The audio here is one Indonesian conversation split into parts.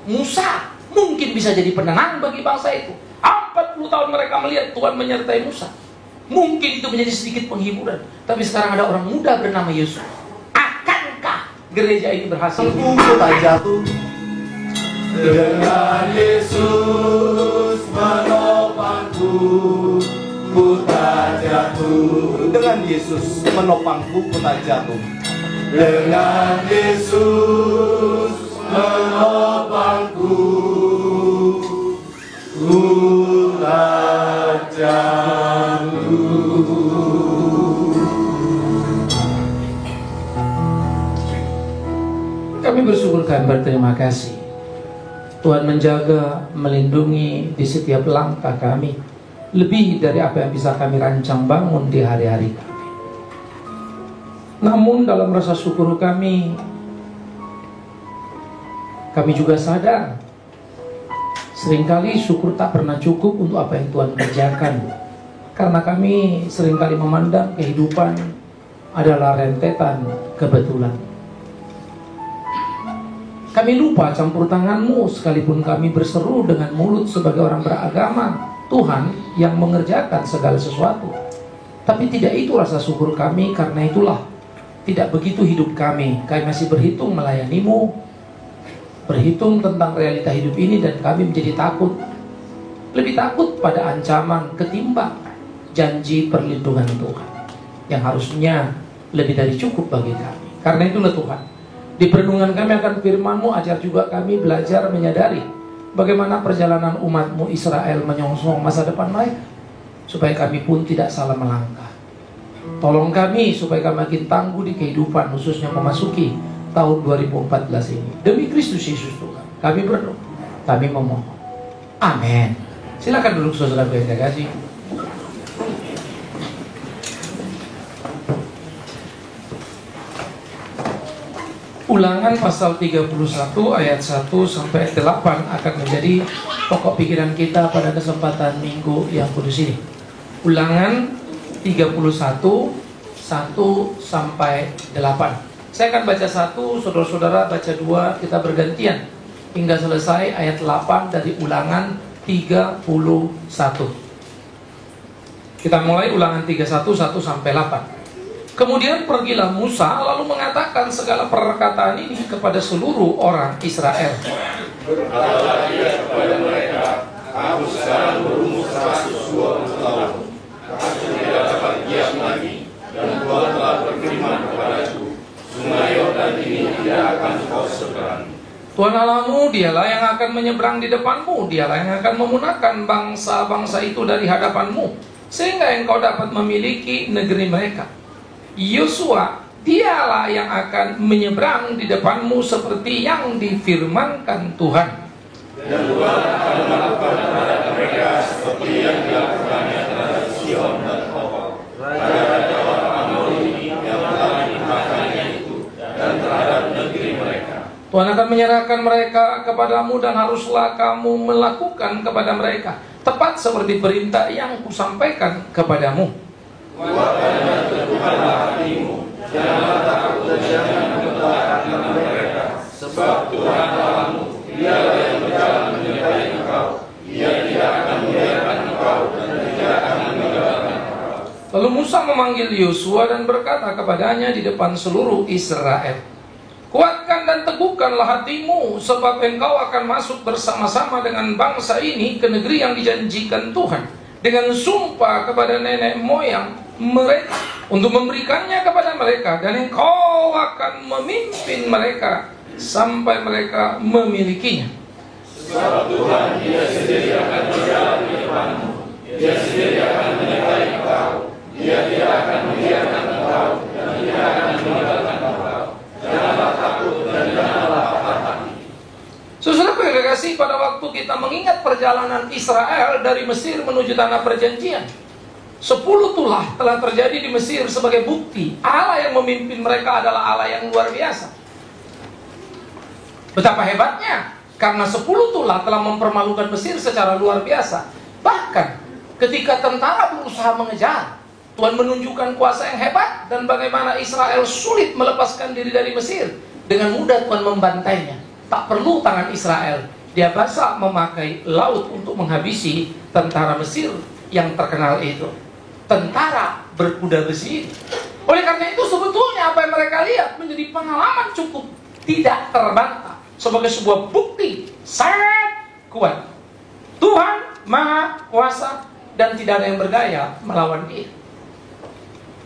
Musa mungkin bisa jadi penenang bagi bangsa itu. 40 tahun mereka melihat Tuhan menyertai Musa. Mungkin itu menjadi sedikit penghiburan. Tapi sekarang ada orang muda bernama Yesus. Akankah gereja ini berhasil? Ku tak jatuh dengan Yesus menopangku, ku tak jatuh. Dengan Yesus menopangku, ku tak jatuh. Dengan Yesus menopangku, ku tak jatuh. Kami bersyukur, kami berterima kasih. Tuhan menjaga, melindungi di setiap langkah kami, lebih dari apa yang bisa kami rancang bangun di hari-hari kami. Namun dalam rasa syukur kami juga sadar seringkali syukur tak pernah cukup untuk apa yang Tuhan kerjakan. Karena kami seringkali memandang kehidupan adalah rentetan kebetulan. Kami lupa campur tangan-Mu sekalipun kami berseru dengan mulut sebagai orang beragama, Tuhan yang mengerjakan segala sesuatu. Tapi tidak itu rasa syukur kami, karena itulah tidak begitu hidup kami. Kami masih berhitung melayani-Mu, berhitung tentang realita hidup ini, dan kami menjadi takut. Lebih takut pada ancaman ketimbang janji perlindungan Tuhan yang harusnya lebih dari cukup bagi kami. Karena itulah Tuhan, di perenungan kami akan firman-Mu, ajar juga kami belajar menyadari bagaimana perjalanan umat-Mu Israel menyongsong masa depan mereka, supaya kami pun tidak salah melangkah. Tolong kami supaya kami makin tangguh di kehidupan, khususnya memasuki tahun 2014 ini. Demi Kristus Yesus Tuhan, kami berdoa, kami memohon. Amin. Silakan duduk saudara yang saya kasih. Ulangan pasal 31 ayat 1 sampai 8 akan menjadi pokok pikiran kita pada kesempatan minggu yang kudus ini. Ulangan 31 1 sampai 8. Saya akan baca 1, saudara-saudara baca 2, kita bergantian hingga selesai ayat 8 dari Ulangan 31. Kita mulai Ulangan 31 1 sampai 8. Kemudian pergilah Musa lalu mengatakan segala perkataan ini kepada seluruh orang Israel. Berkatalah ia kepada mereka, aku sekarang berumur 120 tahun. Aku tidak dapat diam lagi, dan Tuhan telah berfirman kepadaku, sungai Yordan ini tidak akan kau seberangi. Tuhan Allahmu, dialah yang akan menyeberang di depanmu, dialah yang akan memunahkan bangsa-bangsa itu dari hadapanmu, sehingga engkau dapat memiliki negeri mereka. Yosua, dialah yang akan menyeberang di depanmu seperti yang difirmankan Tuhan. Dan Tuhan akan melakukan terhadap mereka seperti yang dilakukannya terhadap Sihon dan Og, raja orang Amori yang telah dimakannya itu, dan terhadap negeri mereka. Tuhan akan menyerahkan mereka kepadamu, dan haruslah kamu melakukan kepada mereka tepat seperti perintah yang kusampaikan kepadamu. Kuatkan dan teguhkanlah hatimu, janganlah takut dan jangan gemetar karena mereka, sebab Tuhan Allahmu, dialah yang berjalan menyertai engkau. Ia tidak akan membiarkan engkau dan tidak akan meninggalkan engkau. Lalu Musa memanggil Yosua dan berkata kepadanya di depan seluruh Israel, kuatkan dan teguhkanlah hatimu, sebab engkau akan masuk bersama-sama dengan bangsa ini ke negeri yang dijanjikan Tuhan dengan sumpah kepada nenek moyang mereka untuk memberikannya kepada mereka, dan engkau akan memimpin mereka sampai mereka memilikinya. Sebab Tuhan, Dia sendiri akan berjalan di depanmu, Dia sendiri akan menyertai engkau, Dia tidak akan membiarkan engkau dan tidak akan meninggalkan engkau. Janganlah takut dan janganlah patah hati. Saudara yang dikasihi, pada waktu kita mengingat perjalanan Israel dari Mesir menuju tanah perjanjian, 10 tulah telah terjadi di Mesir sebagai bukti Allah yang memimpin mereka adalah Allah yang luar biasa. Betapa hebatnya, karena 10 tulah telah mempermalukan Mesir secara luar biasa. Bahkan ketika tentara berusaha mengejar, Tuhan menunjukkan kuasa yang hebat, dan bagaimana Israel sulit melepaskan diri dari Mesir. Dengan mudah Tuhan membantainya. tak perlu tangan Israel. Dia bisa memakai laut untuk menghabisi tentara Mesir yang terkenal itu. Tentara berkuda besi. Oleh karena itu sebetulnya apa yang mereka lihat menjadi pengalaman cukup tidak terbantah sebagai sebuah bukti sangat kuat. Tuhan Maha Kuasa dan tidak ada yang berdaya melawan Dia.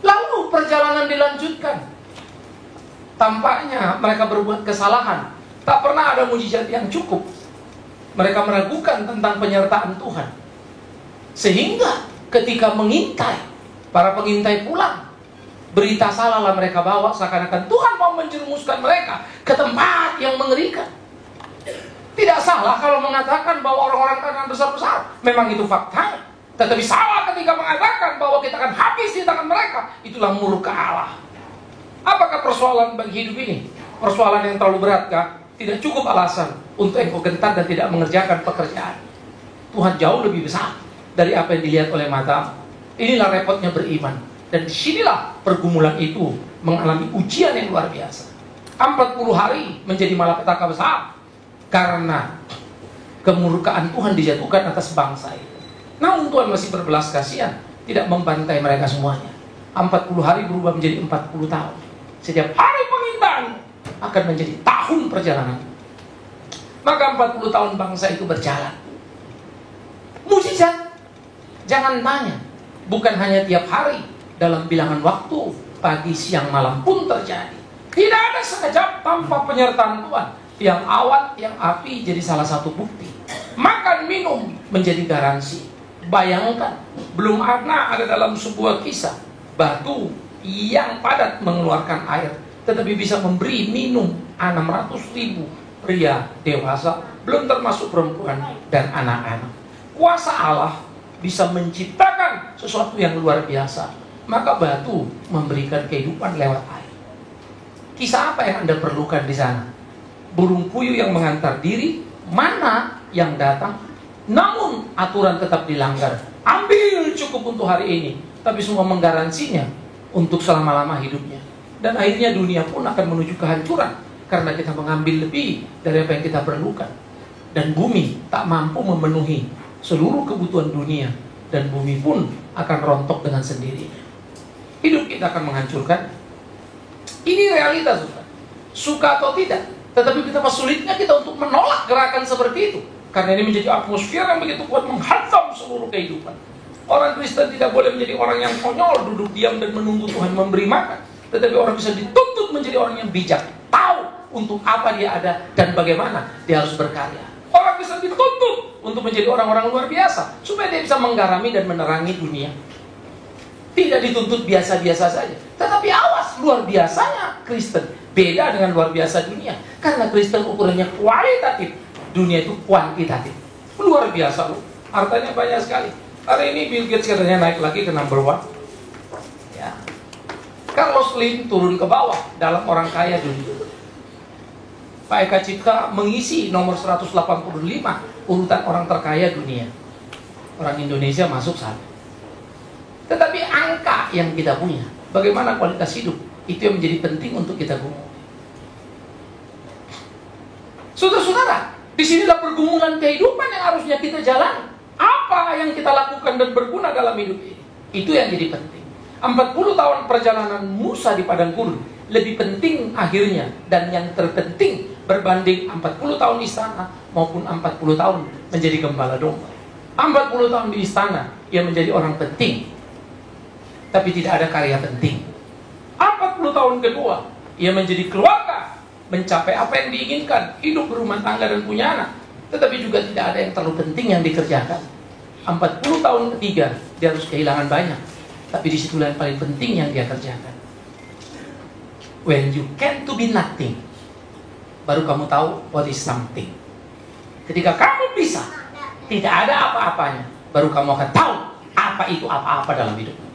Lalu perjalanan dilanjutkan. Tampaknya mereka berbuat kesalahan. Tak pernah ada mujizat yang cukup. Mereka meragukan tentang penyertaan Tuhan. Sehingga ketika mengintai, para pengintai pulang, berita salahlah mereka bawa, seakan-akan Tuhan mau menjerumuskan mereka ke tempat yang mengerikan. Tidak salah kalau mengatakan bahwa orang-orang Kanaan besar-besar, memang itu faktanya. Tetapi salah ketika mengatakan bahwa kita akan habis di tangan mereka. Itulah murka Allah. Apakah persoalan bagi hidup ini? Persoalan yang terlalu berat kah? Tidak cukup alasan untuk engkau gentar dan tidak mengerjakan pekerjaan. Tuhan jauh lebih besar dari apa yang dilihat oleh mata. Inilah repotnya beriman. Dan disinilah pergumulan itu mengalami ujian yang luar biasa. 40 hari menjadi malapetaka besar karena kemurkaan Tuhan dijatuhkan atas bangsa itu. Namun Tuhan masih berbelas kasihan, tidak membantai mereka semuanya. 40 hari berubah menjadi 40 tahun. Setiap hari pengintaian akan menjadi tahun perjalanan. Maka 40 tahun bangsa itu berjalan. Mujizat, jangan tanya, bukan hanya tiap hari, dalam bilangan waktu, pagi, siang, malam pun terjadi. Tidak ada sekejap tanpa penyertaan Tuhan. Yang awan, yang api jadi salah satu bukti. Makan, minum menjadi garansi. Bayangkan, belum pernah ada dalam sebuah kisah batu yang padat mengeluarkan air, tetapi bisa memberi minum 600.000 pria dewasa, belum termasuk perempuan dan anak-anak. Kuasa Allah bisa menciptakan sesuatu yang luar biasa. Maka batu memberikan kehidupan lewat air. Kisah apa yang Anda perlukan di sana? Burung puyuh yang mengantar diri, mana yang datang, namun aturan tetap dilanggar. Ambil cukup untuk hari ini, tapi semua menggaransinya untuk selama-lama hidupnya. Dan akhirnya dunia pun akan menuju kehancuran karena kita mengambil lebih dari apa yang kita perlukan. Dan bumi tak mampu memenuhi seluruh kebutuhan dunia, dan bumi pun akan rontok dengan sendirinya. Hidup kita akan menghancurkan. Ini realitas, suka atau tidak. Tetapi betapa sulitnya kita untuk menolak gerakan seperti itu, karena ini menjadi atmosfer yang begitu kuat menghantam seluruh kehidupan. Orang Kristen tidak boleh menjadi orang yang konyol, duduk diam dan menunggu Tuhan memberi makan. Tetapi orang bisa dituntut menjadi orang yang bijak, tahu untuk apa dia ada dan bagaimana dia harus berkarya. Orang bisa dituntut untuk menjadi orang-orang luar biasa, supaya dia bisa menggarami dan menerangi dunia. Tidak dituntut biasa-biasa saja. Tetapi awas, luar biasanya Kristen beda dengan luar biasa dunia. Karena Kristen ukurannya kualitatif, dunia itu kuantitatif. Luar biasa loh, hartanya banyak sekali. Hari ini Bill Gates katanya naik lagi ke number 1 ya. Carlos Slim turun ke bawah dalam orang kaya dunia. Pak Eka Cipta mengisi nomor 185 urutan orang terkaya dunia. Orang Indonesia masuk 1. Tetapi angka yang kita punya, bagaimana kualitas hidup, itu yang menjadi penting untuk kita gumul. Saudara-saudara, disinilah pergumulan kehidupan yang harusnya kita jalani. Apa yang kita lakukan dan berguna dalam hidup ini, itu yang jadi penting. 40 tahun perjalanan Musa di padang gurun lebih penting akhirnya, dan yang terpenting berbanding 40 tahun di istana maupun 40 tahun menjadi gembala domba. 40 tahun di istana, ia menjadi orang penting, tapi tidak ada karya penting. 40 tahun kedua, ia menjadi keluarga, mencapai apa yang diinginkan, hidup berumah tangga dan punya anak, tetapi juga tidak ada yang terlalu penting yang dikerjakan. 40 tahun ketiga, dia harus kehilangan banyak, tapi disitulah yang paling penting yang dia kerjakan. When you can to be nothing, baru kamu tahu what is something. Ketika kamu bisa, tidak ada apa-apanya, baru kamu akan tahu apa itu apa-apa dalam hidupmu.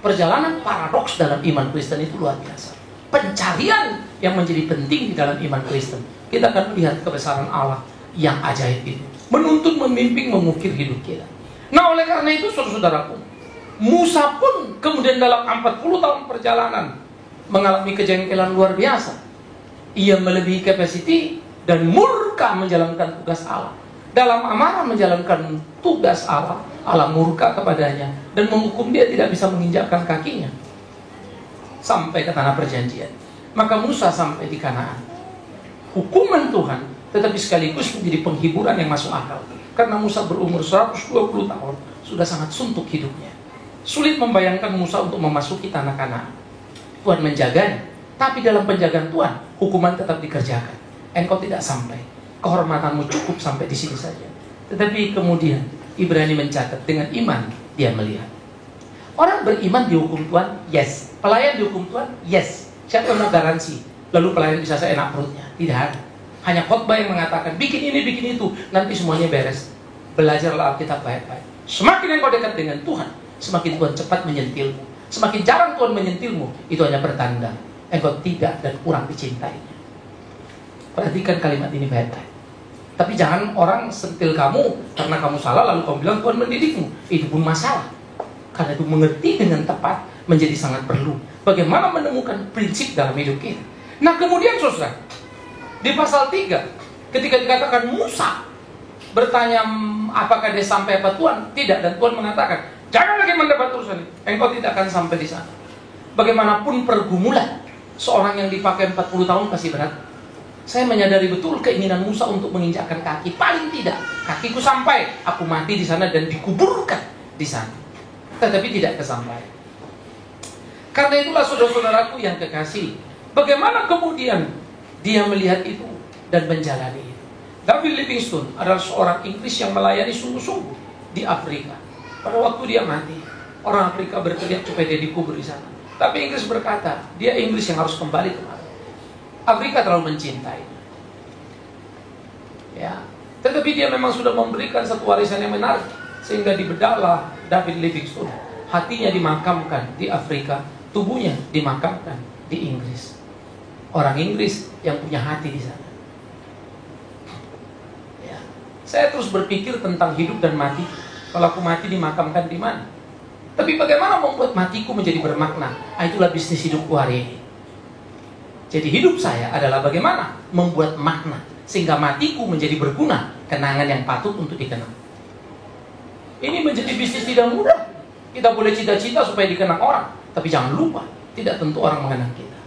Perjalanan paradoks dalam iman Kristen itu luar biasa. Pencarian yang menjadi penting di dalam iman Kristen. Kita akan melihat kebesaran Allah yang ajaib itu, menuntun, membimbing, mengukir hidup kita. Nah, oleh karena itu saudara-saudaraku, Musa pun kemudian dalam 40 tahun perjalanan mengalami kejengkelan luar biasa. Ia melebihi kapasiti dan murka menjalankan tugas Allah. Dalam amarah menjalankan tugas Allah, Allah murka kepadanya dan menghukum dia tidak bisa menginjakkan kakinya sampai ke tanah perjanjian. Maka Musa sampai di Kanaan. Hukuman Tuhan tetapi sekaligus menjadi penghiburan yang masuk akal. Karena Musa berumur 120 tahun, sudah sangat suntuk hidupnya. Sulit membayangkan Musa untuk memasuki tanah Kanaan. Tuhan menjaganya, tapi dalam penjagaan Tuhan, hukuman tetap dikerjakan. Engkau tidak sampai, kehormatanmu cukup sampai di sini saja. Tetapi kemudian Ibrani mencatat, dengan iman dia melihat. Orang beriman dihukum Tuhan, yes. Pelayan dihukum Tuhan, yes. Siapa yang mau garansi lalu pelayan bisa seenak perutnya? Tidak ada. Hanya khotbah yang mengatakan bikin ini, bikin itu, nanti semuanya beres. Belajarlah Alkitab baik-baik. Semakin engkau dekat dengan Tuhan, semakin Tuhan cepat menyentilmu. Semakin jarang Tuhan menyentilmu, itu hanya pertanda engkau tidak dan kurang dicintainya. Perhatikan kalimat ini baik-baik. Tapi jangan orang sentil kamu karena kamu salah lalu kamu bilang Tuhan mendidikmu. Itu pun masalah. Karena itu mengerti dengan tepat menjadi sangat perlu. Bagaimana menemukan prinsip dalam hidup kita. Nah kemudian saudara, di pasal 3, ketika dikatakan Musa bertanya apakah dia sampai apa Tuhan? Tidak, dan Tuhan mengatakan jangan lagi mendapat urusan ini, engkau tidak akan sampai di sana. Bagaimanapun pergumulan, seorang yang dipakai 40 tahun pasti berat. Saya menyadari betul keinginan Musa untuk menginjakkan kaki. Paling tidak, kakiku sampai, aku mati di sana dan dikuburkan di sana. Tetapi tidak kesampaian. Karena itulah saudara-saudaraku yang kekasih, bagaimana kemudian dia melihat itu dan menjalani itu. David Livingstone adalah seorang Inggris yang melayani sungguh-sungguh di Afrika. Pada waktu dia mati, orang Afrika berteriak supaya dia dikubur di sana. Tapi Inggris berkata, dia Inggris yang harus kembali kemari. Afrika terlalu mencintai. Ya, tetapi dia memang sudah memberikan satu warisan yang menarik, sehingga dibedahlah David Livingstone. Hatinya dimakamkan di Afrika, tubuhnya dimakamkan di Inggris. Orang Inggris yang punya hati di sana. Ya. Saya terus berpikir tentang hidup dan mati. Kalau aku mati dimakamkan di mana? Tapi bagaimana membuat matiku menjadi bermakna? Itulah bisnis hidupku hari ini. Jadi hidup saya adalah bagaimana membuat makna sehingga matiku menjadi berguna, kenangan yang patut untuk dikenang. Ini menjadi bisnis tidak mudah. Kita boleh cita-cita supaya dikenang orang, tapi jangan lupa, tidak tentu orang mengenang kita.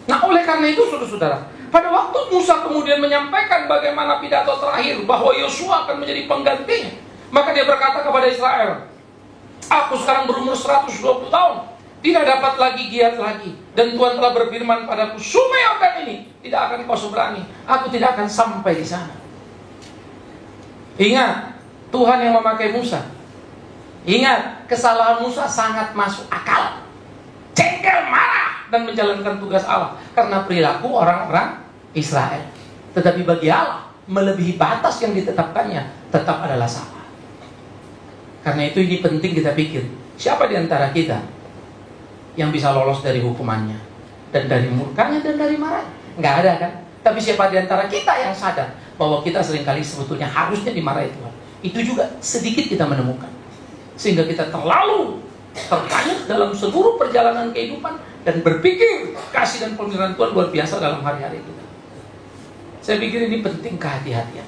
Nah, oleh karena itu, saudara-saudara, pada waktu Musa kemudian menyampaikan bagaimana pidato terakhir bahwa Yosua akan menjadi penggantinya, maka dia berkata kepada Israel, aku sekarang berumur 120 tahun, tidak dapat lagi giat lagi, dan Tuhan telah berfirman padaku, sungai Yordan ini tidak akan kau seberangi, aku tidak akan sampai di sana. Ingat, Tuhan yang memakai Musa. Ingat, kesalahan Musa sangat masuk akal. Jengkel, marah, dan menjalankan tugas Allah karena perilaku orang-orang Israel. Tetapi bagi Allah, melebihi batas yang ditetapkannya tetap adalah salah. Karena itu ini penting kita pikir, siapa di antara kita yang bisa lolos dari hukumannya dan dari murkanya dan dari marahnya? Nggak ada kan? Tapi siapa di antara kita yang sadar bahwa kita seringkali sebetulnya harusnya dimarahi Tuhan? Itu juga sedikit kita menemukan. Sehingga kita terlalu terkanyut dalam seluruh perjalanan kehidupan dan berpikir kasih dan pemeliharaan Tuhan luar biasa dalam hari-hari kita. Saya pikir ini penting kehati-hatian.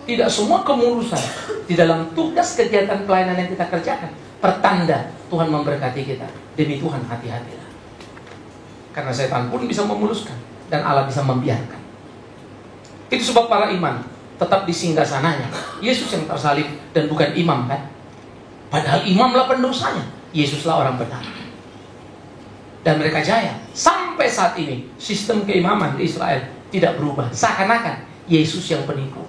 Tidak semua kemulusan di dalam tugas kegiatan pelayanan yang kita kerjakan pertanda Tuhan memberkati kita. Demi Tuhan, hati-hatilah. Karena setan pun bisa memuluskan dan Allah bisa membiarkan. Itu sebab para iman tetap di singgasananya. Yesus yang tersalib dan bukan imam kan? Padahal imamlah pendosanya, Yesuslah orang benar. Dan mereka jaya. Sampai saat ini sistem keimaman di Israel tidak berubah. Seakan-akan Yesus yang penipu.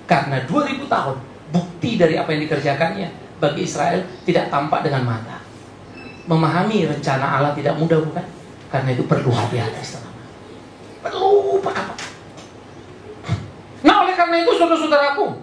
Karena 2000 tahun bukti dari apa yang dikerjakannya bagi Israel tidak tampak dengan mata. Memahami rencana Allah tidak mudah, bukan? Karena itu perlu hati-hati. Perlu apa? Nah, oleh karena itu saudara-saudaraku,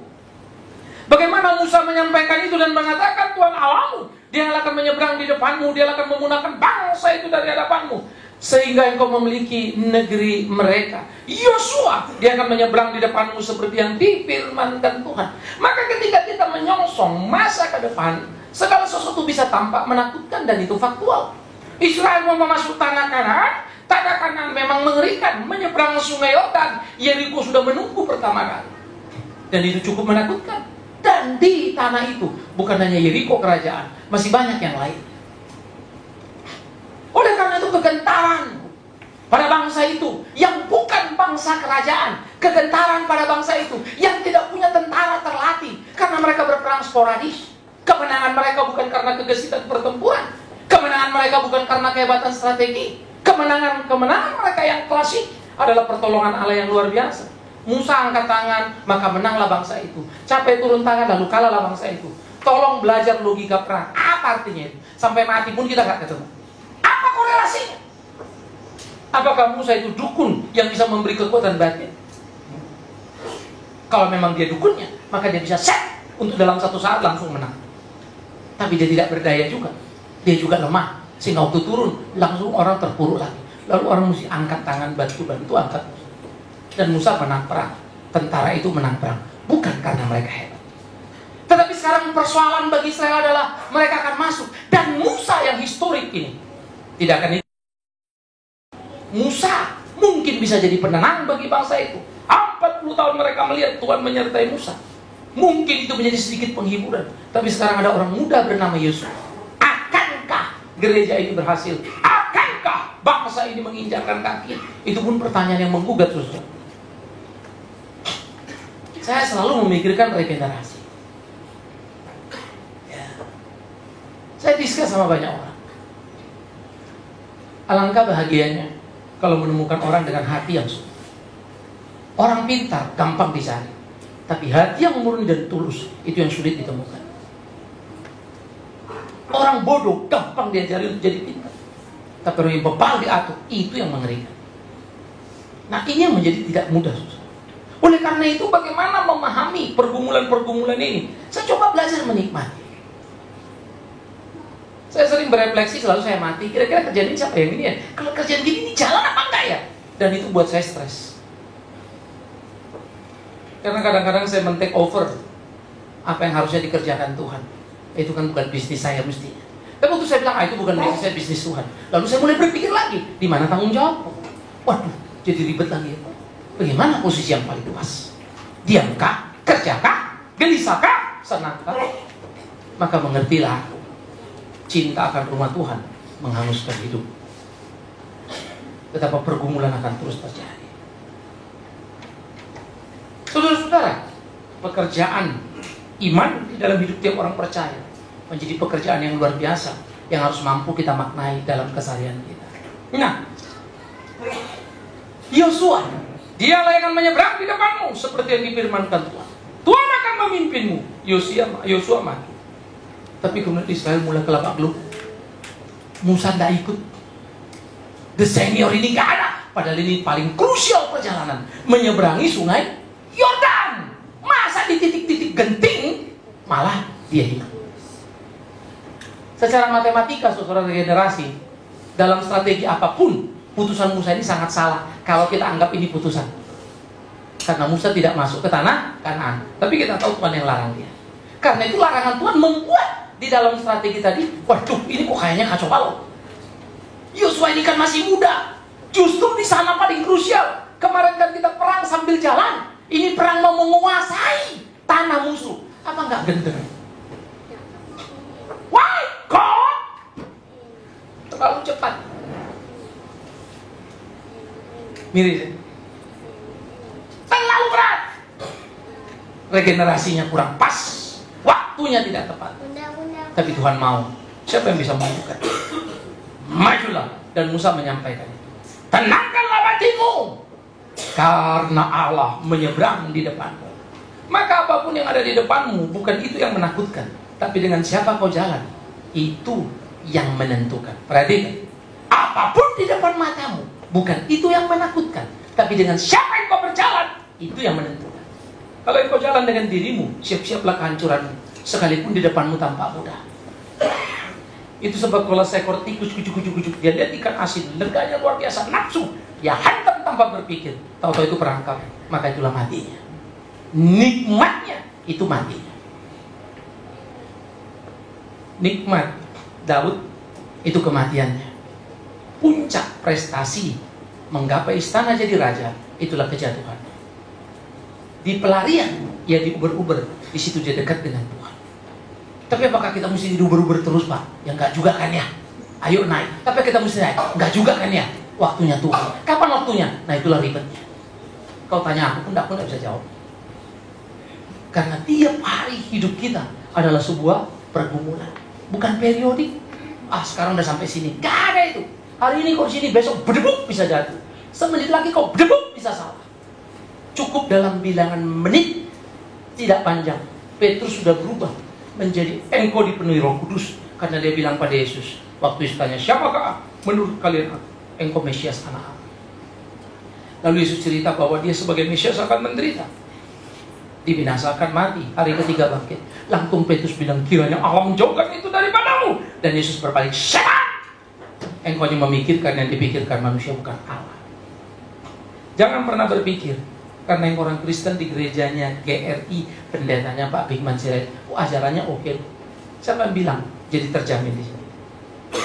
bagaimana Musa menyampaikan itu dan mengatakan Tuhan Allahmu, Dia akan menyeberang di depanmu, Dia akan menggunakan bangsa itu dari hadapanmu, sehingga engkau memiliki negeri mereka. Yosua, Dia akan menyeberang di depanmu seperti yang difirmankan Tuhan. Maka ketika kita menyongsong masa ke depan, segala sesuatu bisa tampak menakutkan dan itu faktual. Israel mau masuk tanah Kanaan, Tanah Kanaan memang mengerikan. Menyeberang sungai Yordan, Yeriko sudah menunggu pertama kali. Dan itu cukup menakutkan. Dan di tanah itu, bukan hanya Yeriko kerajaan, masih banyak yang lain. Oleh karena itu kegentaran pada bangsa itu yang bukan bangsa kerajaan, kegentaran pada bangsa itu yang tidak punya tentara terlatih karena mereka berperang sporadis. Kemenangan mereka bukan karena kegesitan pertempuran, kemenangan mereka bukan karena kehebatan strategi, kemenangan mereka yang klasik adalah pertolongan Allah yang luar biasa. Musa angkat tangan, maka menanglah bangsa itu. Capek turun tangan, lalu kalahlah bangsa itu. Tolong belajar logika perang. Apa artinya itu? Sampai mati pun kita gak ketemu. Apa korelasinya? Apakah Musa itu dukun yang bisa memberi kekuatan batin? Kalau memang dia dukunnya, maka dia bisa set untuk dalam satu saat langsung menang. Tapi dia tidak berdaya juga. Dia juga lemah. Sehingga waktu turun, langsung orang terpuruk lagi. Lalu orang mesti angkat tangan, bantu angkat. Dan Musa menang perang. Tentara itu menang perang. Bukan karena mereka hebat. Tetapi sekarang persoalan bagi Israel adalah mereka akan masuk. Dan Musa yang historik ini tidak akan itu. Musa mungkin bisa jadi penenang bagi bangsa itu. 40 tahun mereka melihat Tuhan menyertai Musa. Mungkin itu menjadi sedikit penghiburan. Tapi sekarang ada orang muda bernama Yosua. Akankah gereja ini berhasil? Akankah bangsa ini menginjakkan kaki? Itu pun pertanyaan yang menggugat, saudara. Saya selalu memikirkan regenerasi. Ya. Saya diskus sama banyak orang. Alangkah bahagianya kalau menemukan orang dengan hati yang sungguh. Orang pintar gampang dicari, tapi hati yang murni dan tulus itu yang sulit ditemukan. Orang bodoh gampang diajari untuk jadi pintar, tapi orang yang bebal diatur itu yang mengerikan. Nah, ini yang menjadi tidak mudah, susah. Oleh karena itu, bagaimana memahami pergumulan-pergumulan ini? Saya coba belajar menikmati. Saya sering berefleksi, selalu saya mati. Kira-kira kerjaan ini siapa yang ini ya? Kalau kerjaan gini, ini jalan apa enggak ya? Dan itu buat saya stres. Karena kadang-kadang saya men-take over apa yang harusnya dikerjakan Tuhan. Itu kan bukan bisnis saya mestinya. Tapi waktu saya bilang, itu bukan bisnis saya, bisnis Tuhan. Lalu saya mulai berpikir lagi, di mana tanggung jawab? Waduh, jadi ribet lagi. Bagaimana posisi yang paling pas? Diamkah? Kerjakah? Gelisahkah? Senangkah? Maka mengertilah, cinta akan rumah Tuhan menghanguskan hidup. Betapa pergumulan akan terus terjadi. Saudara-saudara, pekerjaan iman di dalam hidup tiap orang percaya menjadi pekerjaan yang luar biasa yang harus mampu kita maknai dalam keseharian kita. Nah, Yosua, dialah yang akan menyeberang di depanmu seperti yang difirmankan Tuhan. Tuhan akan memimpinmu. Yosua mati. Tapi kemudian Israel mulai kelabak belum. Musa tidak ikut. The senior ini gak ada. Padahal ini paling krusial perjalanan, menyeberangi sungai Yordan. Masa di titik-titik genting malah dia hidup. Secara matematika, saudara regenerasi, dalam strategi apapun, putusan Musa ini sangat salah kalau kita anggap ini putusan. Karena Musa tidak masuk ke tanah Kanaan. Tapi kita tahu Tuhan yang larang dia. Karena itu larangan Tuhan membuat di dalam strategi tadi, waduh, ini kok kayaknya kacau balau. Yosua ini kan masih muda. Justru di sana paling krusial. Kemarin kan kita perang sambil jalan. Ini perang mau menguasai tanah musuh. Apa nggak gender? Why God? Terlalu cepat. Mirip. Terlalu berat. Regenerasinya kurang pas. Waktunya tidak tepat. Tapi Tuhan mau. Siapa yang bisa menentukan? Majulah. Dan Musa menyampaikan, tenangkanlah batinmu, karena Allah menyeberang di depanmu. Maka apapun yang ada di depanmu, bukan itu yang menakutkan, tapi dengan siapa kau jalan, itu yang menentukan. Perhatikan, apapun di depan matamu, bukan itu yang menakutkan, tapi dengan siapa yang kau berjalan, itu yang menentukan. Kalau kau jalan dengan dirimu, siap-siaplah kehancuranmu, sekalipun di depanmu tampak mudah. Itu sebab kalau seekor tikus kucuk-kucuk, dia lihat ikan asin, leganya luar biasa, nafsu, dia hantam tanpa berpikir, tahu-tahu itu perangkap, maka itulah matinya. Nikmatnya itu matinya. Nikmat Daud itu kematiannya. Puncak prestasi menggapai istana jadi raja, itulah kejatuhan. Di pelarian, ya diuber-uber, di situ dia dekat dengan Tuhan. Tapi apakah kita mesti diuber-uber terus, Pak? Ya enggak juga kan ya. Ayo naik. Tapi kita mesti naik. Enggak juga kan ya. Waktunya Tuhan. Kapan waktunya? Nah itulah ribetnya. Kau tanya aku pun enggak bisa jawab. Karena tiap hari hidup kita adalah sebuah pergumulan. Bukan periodik. Sekarang udah sampai sini. Gak ada itu. Hari ini kau sini, besok berdebuk bisa jatuh. Semenit lagi kau berdebuk bisa salah. Cukup dalam bilangan menit, tidak panjang. Petrus sudah berubah menjadi engkau dipenuhi Roh Kudus. Karena dia bilang pada Yesus, waktu Yesus tanya, siapakah menurut kalian aku? Engkau Mesias anak Allah. Lalu Yesus cerita bahwa dia sebagai Mesias akan menderita, dibinasakan, mati, hari ketiga bangkit. Langsung Petrus bilang, kiranya Allah menjauhkan itu daripadamu. Dan Yesus berbalik, setan, engkau hanya memikirkan yang dipikirkan manusia, bukan Allah. Jangan pernah berpikir karena yang orang Kristen di gerejanya GRI, pendetanya Pak Bigman Sirait, ajarannya oke. Siapa yang bilang jadi terjamin di sini?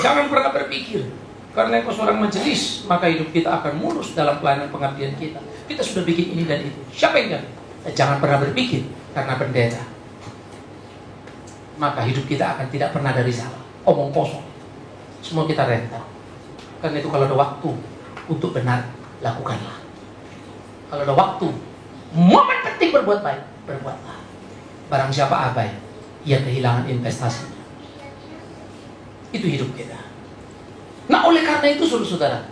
Jangan pernah berpikir karena engkau seorang majelis, maka hidup kita akan mulus dalam pelayanan pengabdian kita. Kita sudah bikin ini dan itu. Siapa yang jamin? Jangan pernah berpikir karena pendeta, maka hidup kita akan tidak pernah dari salah. Omong kosong. Semua kita rental. Karena itu kalau ada waktu untuk benar, lakukanlah. Kalau ada waktu, momen penting berbuat baik, berbuatlah. Barang siapa abai, ia kehilangan investasinya. Itu hidup kita. Nah oleh karena itu saudara-saudara,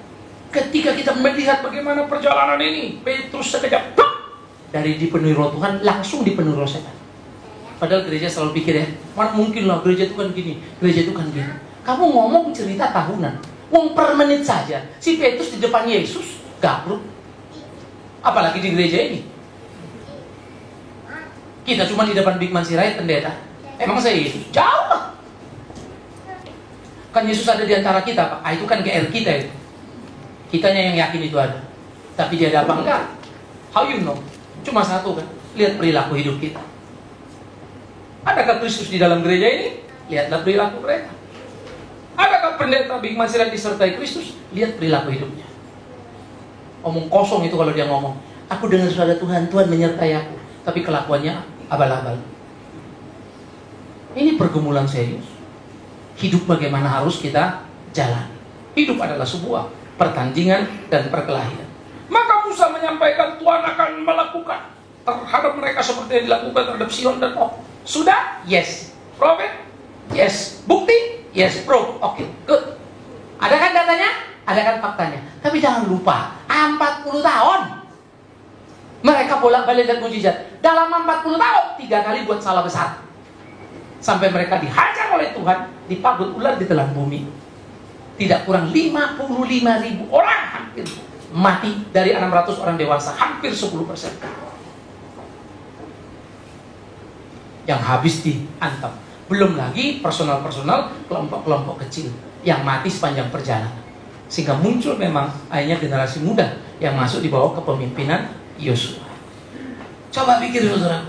ketika kita melihat bagaimana perjalanan ini, Petrus sekejap dari dipenuhi roh Tuhan langsung dipenuhi roh setan. Padahal gereja selalu pikir ya, mana mungkin lah gereja itu kan gini, gereja itu kan gini. Kamu ngomong cerita tahunan, wong per menit saja si Petrus di depan Yesus gabruk. Apalagi di gereja ini. Kita cuma di depan Bigman Sirait pendeta. Emang saya Yesus? Jauh lah. Kan Yesus ada di antara kita, Pak. Itu kan GR kita itu. Kitanya yang yakin itu ada. Tapi dia ada apa enggak? How you know? Cuma satu kan. Lihat perilaku hidup kita. Adakah Kristus di dalam gereja ini? Lihatlah perilaku mereka. Adakah pendeta Bigman Sirait disertai Kristus? Lihat perilaku hidupnya. Omong kosong itu kalau dia ngomong. Aku dengar suara Tuhan, Tuhan menyertai aku. Tapi kelakuannya abal-abal. Ini pergumulan serius. Hidup bagaimana harus kita jalan. Hidup adalah sebuah pertandingan dan perkelahian. Maka Musa menyampaikan Tuhan akan melakukan terhadap mereka seperti yang dilakukan terhadap Sion dan Og. Sudah? Yes. Prophet? Yes. Bukti? Yes. Proof. Oke, good. Ada kan datanya? Ada kan faktanya. Tapi jangan lupa, 40 tahun mereka bolak-balik dan mujizat. Dalam 40 tahun 3 kali buat salah besar. Sampai mereka dihajar oleh Tuhan, dipagut ular di telan bumi. Tidak kurang 55.000 orang hampir mati dari 600 orang dewasa, hampir 10%. Yang habis dihantam. Belum lagi personal-personal, kelompok-kelompok kecil yang mati sepanjang perjalanan. Sehingga muncul memang akhirnya generasi muda yang masuk di bawah kepemimpinan Yosua. Coba pikir saudara.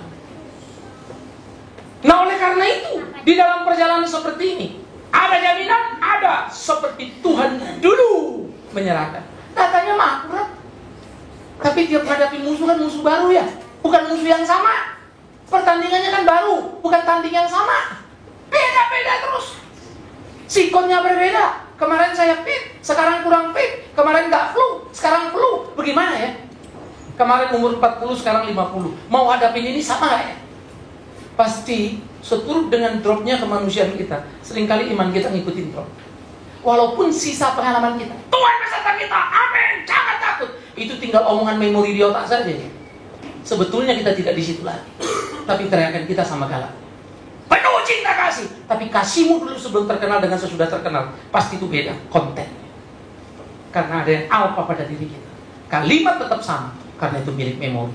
Nah oleh karena itu, di dalam perjalanan seperti ini, ada jaminan? Ada. Seperti Tuhan dulu menyerahkan. Datanya mah akurat. Tapi tiap menghadapi musuh kan musuh baru ya. Bukan musuh yang sama. Pertandingannya kan baru, bukan tanding yang sama. Beda-beda terus. Sikonnya berbeda. Kemarin saya fit, sekarang kurang fit. Kemarin nggak flu, sekarang flu. Bagaimana ya? Kemarin umur 40, sekarang 50. Mau hadapin ini sama nggak ya? Pasti seturut dengan dropnya kemanusiaan kita. Seringkali iman kita ngikutin drop. Walaupun sisa pengalaman kita, Tuhan beserta kita, amin, jangan takut. Itu tinggal omongan memori di otak saja ya. Sebetulnya kita tidak di situ lagi. Tapi teriakan kita sama galak. Penuh cinta kasih. Tapi kasihmu dulu sebelum terkenal dengan sesudah terkenal, pasti itu beda konten. Karena ada yang alfa pada diri kita. Kalimat tetap sama, karena itu milik memori.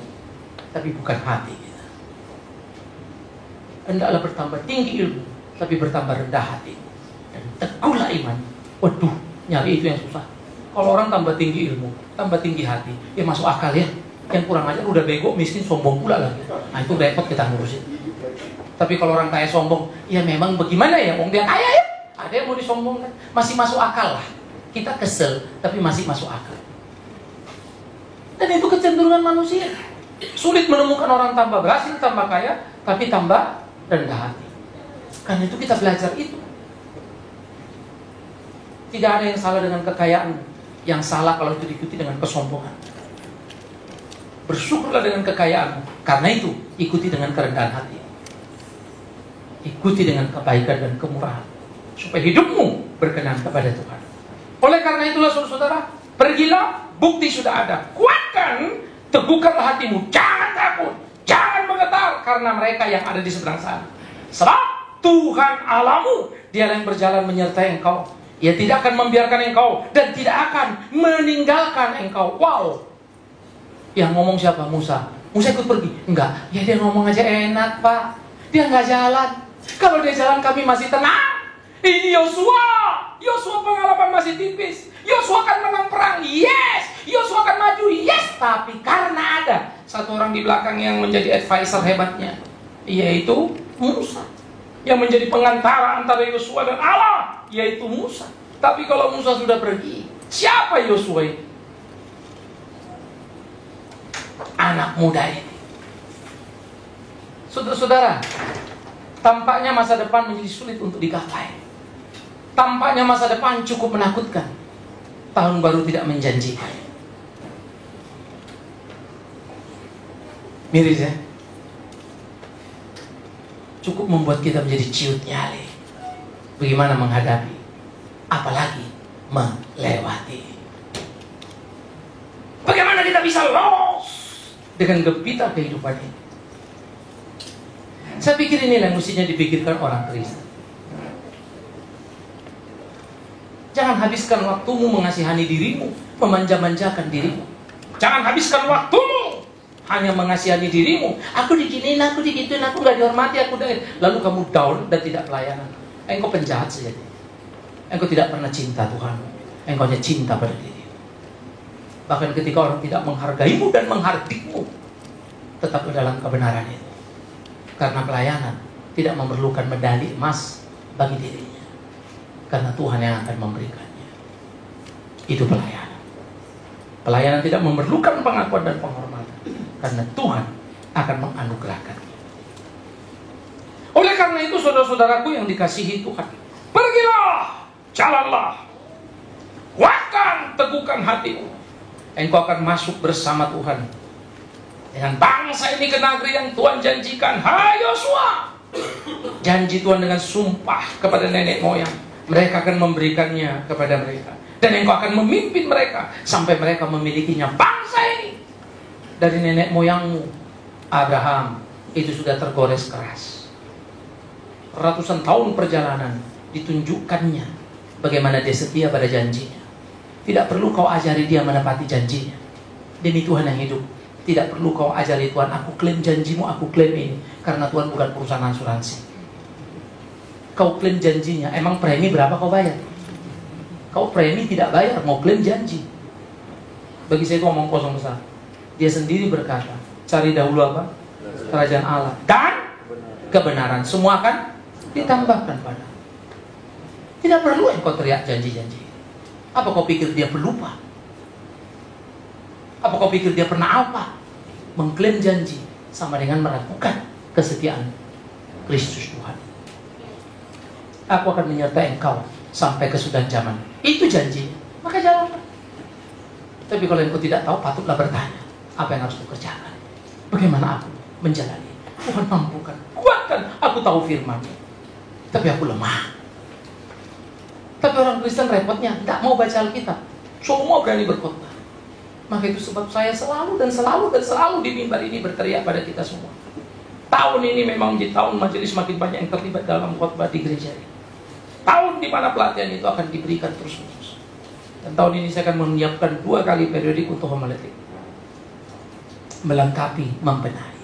Tapi bukan hati kita. Hendaklah bertambah tinggi ilmu, tapi bertambah rendah hati. Dan teguhlah iman. Waduh, nyari itu yang susah. Kalau orang tambah tinggi ilmu, tambah tinggi hati, ya masuk akal ya. Yang kurang ajar udah bego, miskin, sombong pula lagi. Nah itu repot kita ngurusin. Tapi kalau orang kaya sombong, ya memang bagaimana ya, wong dia kaya ya. Ada yang mau disombongkan, masih masuk akal lah. Kita kesel, tapi masih masuk akal. Dan itu kecenderungan manusia. Sulit menemukan orang tambah berhasil, tambah kaya, tapi tambah rendah hati. Karena itu kita belajar itu. Tidak ada yang salah dengan kekayaan. Yang salah kalau itu diikuti dengan kesombongan. Bersyukurlah dengan kekayaan. Karena itu, ikuti dengan kerendahan hati. Ikuti dengan kebaikan dan kemurahan. Supaya hidupmu berkenan kepada Tuhan. Oleh karena itulah saudara, pergilah, bukti sudah ada. Kuatkan, teguhkanlah hatimu. Jangan takut, jangan menggetar karena mereka yang ada di seberang sana. Sebab Tuhan Allahmu, Dialah yang berjalan menyertai engkau. Ia tidak akan membiarkan engkau dan tidak akan meninggalkan engkau. Wow. Yang ngomong siapa? Musa. Musa ikut pergi? Enggak. Ya dia ngomong aja enak, Pak. Dia nggak jalan. Kalau dia jalan kami masih tenang. Ini Yosua. Yosua pengalaman masih tipis. Yosua akan menang perang. Yes. Yosua akan maju. Yes. Tapi karena ada satu orang di belakang yang menjadi advisor hebatnya, yaitu Musa. Yang menjadi pengantara antara Yosua dan Allah, yaitu Musa. Tapi kalau Musa sudah pergi, siapa Yosua itu? Anak muda ini. Saudara-saudara, tampaknya masa depan menjadi sulit untuk digapai. Tampaknya masa depan cukup menakutkan. Tahun baru tidak menjanjikan. Miris ya? Cukup membuat kita menjadi ciut nyali. Bagaimana menghadapi, apalagi melewati. Bagaimana kita bisa lolos dengan gempita kehidupan ini? Saya pikir inilah yang mestinya dipikirkan orang Kristen. Jangan habiskan waktumu mengasihani dirimu, memanja-manjakan dirimu. Jangan habiskan waktumu hanya mengasihani dirimu. Aku diginiin, aku digituin, aku gak dihormati, lalu kamu down dan tidak pelayanan. Engkau penjahat saja. Engkau tidak pernah cinta Tuhan. Engkau hanya cinta pada diri. Bahkan ketika orang tidak menghargaimu dan menghardikmu, tetap dalam kebenaran itu. Karena pelayanan tidak memerlukan medali emas bagi dirinya. Karena Tuhan yang akan memberikannya. Itu pelayanan. Pelayanan tidak memerlukan pengakuan dan penghormatan. Karena Tuhan akan menganugerahkannya. Oleh karena itu saudara-saudaraku yang dikasihi Tuhan, pergilah, jalanlah, kuatkan, teguhkan hatimu. Engkau akan masuk bersama Tuhan dengan bangsa ini ke negeri yang Tuhan janjikan. Hai Yosua, janji Tuhan dengan sumpah kepada nenek moyang, mereka akan memberikannya kepada mereka. Dan engkau akan memimpin mereka sampai mereka memilikinya. Bangsa ini dari nenek moyangmu Abraham itu sudah tergores keras. Ratusan tahun perjalanan ditunjukkannya bagaimana dia setia pada janjinya. Tidak perlu kau ajari dia menepati janjinya. Demi Tuhan yang hidup, tidak perlu kau ajari Tuhan, aku klaim janjimu, aku klaim ini. Karena Tuhan bukan perusahaan asuransi. Kau klaim janjinya, emang premi berapa kau bayar? Kau premi tidak bayar, mau klaim janji. Bagi saya itu omong kosong besar. Dia sendiri berkata, cari dahulu apa? Kerajaan Allah dan kebenaran, semua akan ditambahkan pada. Tidak perlu engkau teriak janji-janji. Apa kau pikir dia pelupa? Apa kau pikir dia pernah apa? Mengklaim janji sama dengan meragukan kesetiaan Kristus Tuhan. Aku akan menyertai engkau sampai kesudahan zaman. Itu janji. Maka jalanlah. Tapi kalau engkau tidak tahu, patutlah bertanya. Apa yang harus kukerjakan? Bagaimana aku menjalani? Tuhan mampukan, kuatkan. Aku tahu firman, tapi aku lemah. Tapi orang Kristen repotnya tidak mau baca Alkitab, semua berani berkhotbah. Maka itu sebab saya selalu di mimbar ini berteriak pada kita semua. Tahun ini memang menjadi tahun majelis makin banyak yang terlibat dalam khotbah di gereja ini. Tahun di mana pelatihan itu akan diberikan terus-menerus. Dan tahun ini saya akan menyiapkan 2 kali periodik untuk homiletik. Melengkapi, membenahi.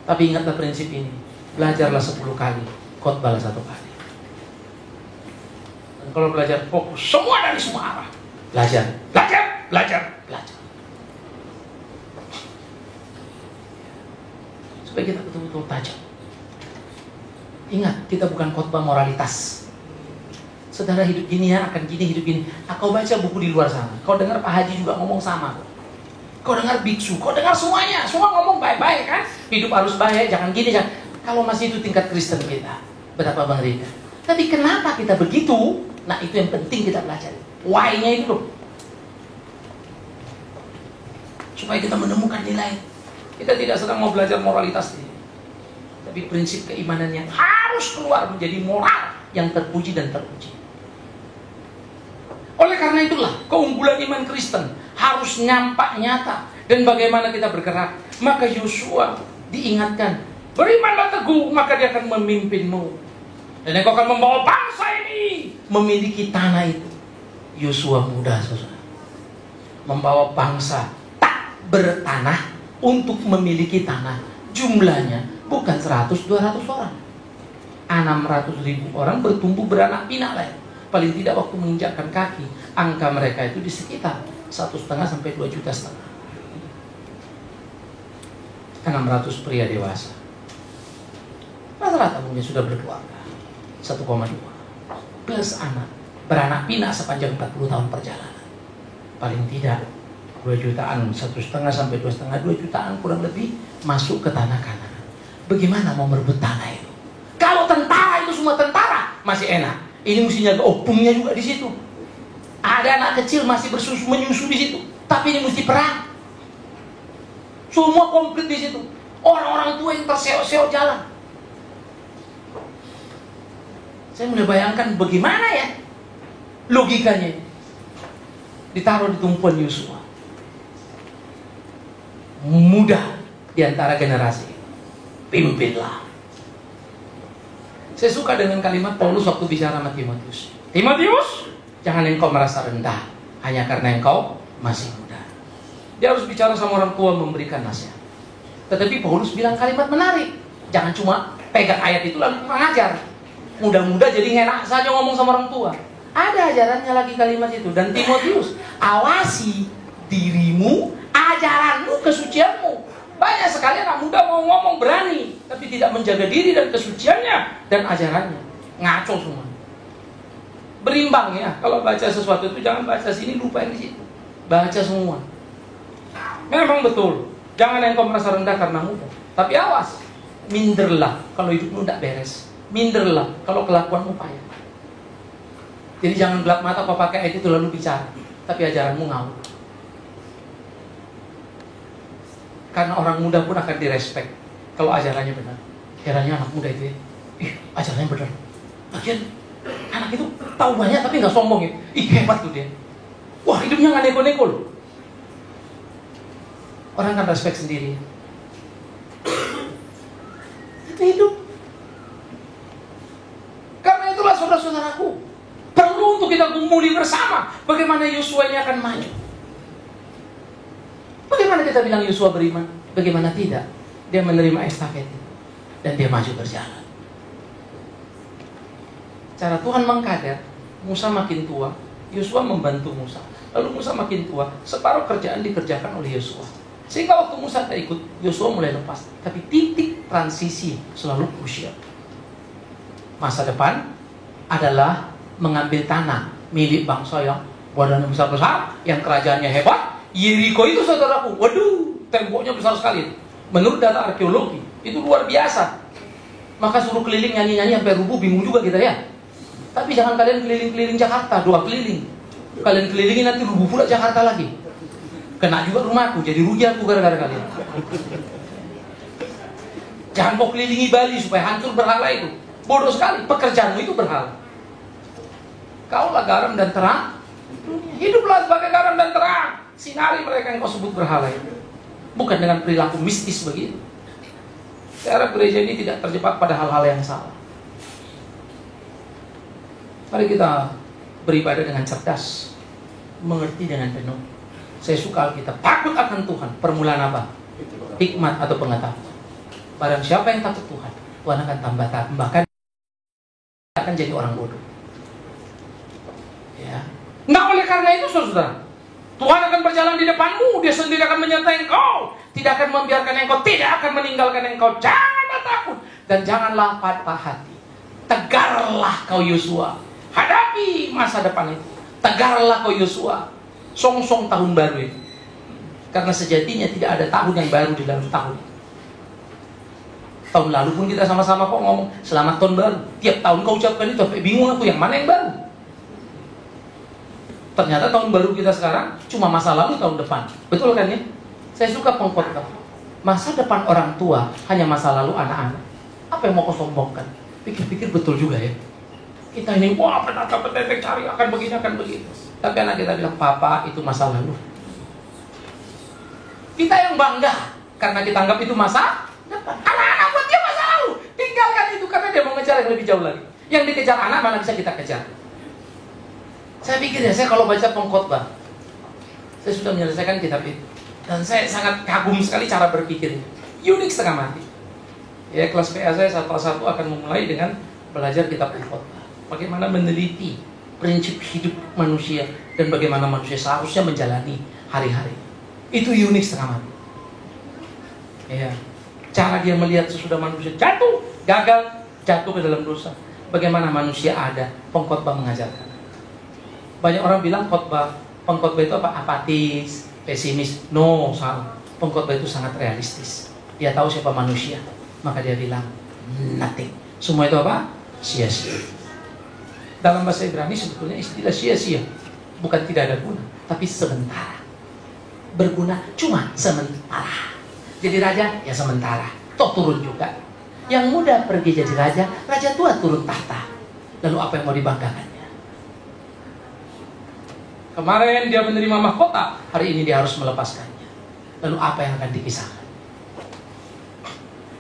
Tapi ingatlah prinsip ini, belajarlah 10 kali, khotbahlah 1 kali. Dan kalau belajar fokus semua dari semua arah, belajar. Supaya kita betul-betul tajam. Ingat, kita bukan khotbah moralitas. Saudara hidup gini ya, akan gini, hidup gini. Kau baca buku di luar sana, kau dengar Pak Haji juga ngomong sama. kau dengar biksu, kau dengar semuanya, semua ngomong baik-baik kan? Hidup harus baik, jangan gini, jangan. Kalau masih itu tingkat Kristen kita, betapa mengerikan. Tapi kenapa kita begitu? Nah itu yang penting kita pelajari. Why-nya itu loh. Supaya kita menemukan nilai. Kita tidak sedang mau belajar moralitas ini, tapi prinsip keimanan yang harus keluar menjadi moral yang terpuji dan terpuji. Oleh karena itulah keunggulan iman Kristen harus nampak nyata. Dan bagaimana kita bergerak. Maka Yosua diingatkan, berimanlah teguh, maka dia akan memimpinmu. Dan engkau akan membawa bangsa ini memiliki tanah itu. Yosua muda, saudara, membawa bangsa tak bertanah untuk memiliki tanah. Jumlahnya bukan 100-200 orang, 600.000 orang bertumbuh beranak pinak lah. Paling tidak waktu menginjakkan kaki, angka mereka itu di sekitar 1,5 sampai 2,5 juta. 600 pria dewasa. Rata-rata mungkin sudah berkeluarga. 1,2 plus anak, beranak pinak sepanjang 40 tahun perjalanan. Paling tidak 2 jutaan, 1,5 sampai 2,5, 2 jutaan kurang lebih masuk ke tanah Kanaan. Bagaimana mau merebut tanah itu? Kalau tentara itu semua tentara masih enak. Ini mesti jaga opungnya juga di situ. Ada anak kecil masih menyusu di situ. Tapi ini mesti perang. Semua komplit di situ. Orang-orang tua yang terseok-seok jalan. Saya mulai bayangkan bagaimana ya logikanya. Ditaruh di tumpuan Yosua. Mudah di antara generasi. Pimpinlah. Saya suka dengan kalimat Paulus waktu bicara sama Timotius. Timotius, jangan engkau merasa rendah hanya karena engkau masih muda. Dia harus bicara sama orang tua, memberikan nasihat. Tetapi Paulus bilang kalimat menarik. Jangan cuma pegang ayat itu lalu mengajar. Muda-muda jadi enak saja ngomong sama orang tua. Ada ajarannya lagi kalimat itu. Dan Timotius, awasi dirimu, ajaranmu, kesucianmu. Banyak sekali anak muda mau ngomong berani, tapi tidak menjaga diri dan kesuciannya dan ajarannya. Ngaco semua. Berimbang ya. Kalau baca sesuatu itu jangan baca sini, lupa yang di situ. Baca semua. Memang betul. Jangan engkau merasa rendah karena muda. Tapi awas, minderlah kalau hidupmu tidak beres. Minderlah kalau kelakuanmu payah. Jadi jangan gelap mata kau pakai ayat itu lalu bicara, tapi ajaranmu ngawur. Karena orang muda pun akan direspek kalau ajarannya benar. Herannya anak muda itu ya, ajarannya benar. Lagian anak itu tahu banyak tapi nggak sombong ya. Hebat tuh dia. Wah, hidupnya nggak neko-neko loh. Orang kan respek sendiri. Itu hidup. Karena itulah saudara-saudaraku, perlu untuk kita gumuli bersama bagaimana Yosua ini akan maju. Bagaimana kita bilang Yosua beriman? Bagaimana tidak? Dia menerima estafet itu dan dia maju berjalan. Cara Tuhan mengkader, Musa makin tua, Yosua membantu Musa. Lalu Musa makin tua, separuh kerjaan dikerjakan oleh Yosua. Sehingga waktu Musa tak ikut, Yosua mulai lepas. Tapi titik transisi selalu krusial. Masa depan adalah mengambil tanah milik bangsa yang badannya besar-besar, yang kerajaannya hebat. Yeriko itu saudaraku, waduh, temboknya besar sekali. Menurut data arkeologi, itu luar biasa. Maka suruh keliling nyanyi-nyanyi sampai rubuh, bingung juga kita ya. Tapi jangan kalian keliling-keliling Jakarta, 2 keliling. Kalian kelilingin nanti rubuh pula Jakarta lagi. Kena juga rumahku, jadi rugi aku gara-gara kalian. Jangan kau kelilingi Bali supaya hancur berhala itu. Bodoh sekali, pekerjaanmu itu berhala. Kaulah garam dan terang. Hiduplah sebagai garam dan terang. Sinari mereka yang kau sebut berhala itu. Bukan dengan perilaku mistis begitu. Saya harap gereja ini tidak terjebak pada hal-hal yang salah. Mari kita beribadah dengan cerdas, mengerti dengan penuh. Saya suka Alkitab, takut akan Tuhan. Permulaan apa? Hikmat atau pengetahuan. Barang siapa yang takut Tuhan, Tuhan akan tambahkan, akan jadi orang bodoh. Ya. Nah, oleh karena itu saudara, Tuhan akan berjalan di depanmu, Dia sendiri akan menyertai engkau, tidak akan membiarkan engkau, tidak akan meninggalkan engkau. Janganlah takut dan janganlah patah hati. Tegarlah kau Yosua, hadapi masa depan itu. Tegarlah kau Yosua, song-song tahun baru itu. Karena sejatinya tidak ada tahun yang baru di dalam tahun. Tahun lalu pun kita sama-sama kok ngomong selamat tahun baru. Tiap tahun kau ucapkan itu, sampai bingung aku yang mana yang baru. Ternyata tahun baru kita sekarang cuma masa lalu tahun depan. Betul kan ya? Saya suka pengkhotbah. Masa depan orang tua hanya masa lalu anak-anak. Apa yang mau kau sombongkan? Pikir-pikir betul juga ya. Kita ini wah pendeta cari akan begini akan begitu. Tapi anak kita bilang papa itu masa lalu. Kita yang bangga karena kita anggap itu masa depan. Anak-anak buat dia masa lalu. Tinggalkan itu karena dia mau ngejar yang lebih jauh lagi. Yang dikejar anak mana bisa kita kejar. Saya pikir ya, saya kalau baca pengkhotbah, saya sudah menyelesaikan kitab itu. Dan saya sangat kagum sekali cara berpikirnya. Unik setengah mati. Ya, kelas PA saya kelas 1 akan memulai dengan belajar kitab pengkhotbah. Bagaimana meneliti prinsip hidup manusia dan bagaimana manusia seharusnya menjalani hari-hari. Itu unik setengah mati. Ya, cara dia melihat sesudah manusia jatuh, gagal, jatuh ke dalam dosa. Bagaimana manusia ada, pengkhotbah mengajarkan. Banyak orang bilang pengkhotbah itu apa? Apatis, pesimis. No, salah. Pengkhotbah itu sangat realistis. Dia tahu siapa manusia, maka dia bilang nothing. Semua itu apa? Sia-sia. Dalam bahasa Ibrani sebetulnya istilah sia-sia bukan tidak ada guna, tapi sementara. Berguna cuma sementara. Jadi raja ya sementara, toh turun juga. Yang muda pergi jadi raja, raja tua turun tahta. Lalu apa yang mau dibanggakannya? Kemarin dia menerima mahkota, hari ini dia harus melepaskannya. Lalu apa yang akan dipisahkan?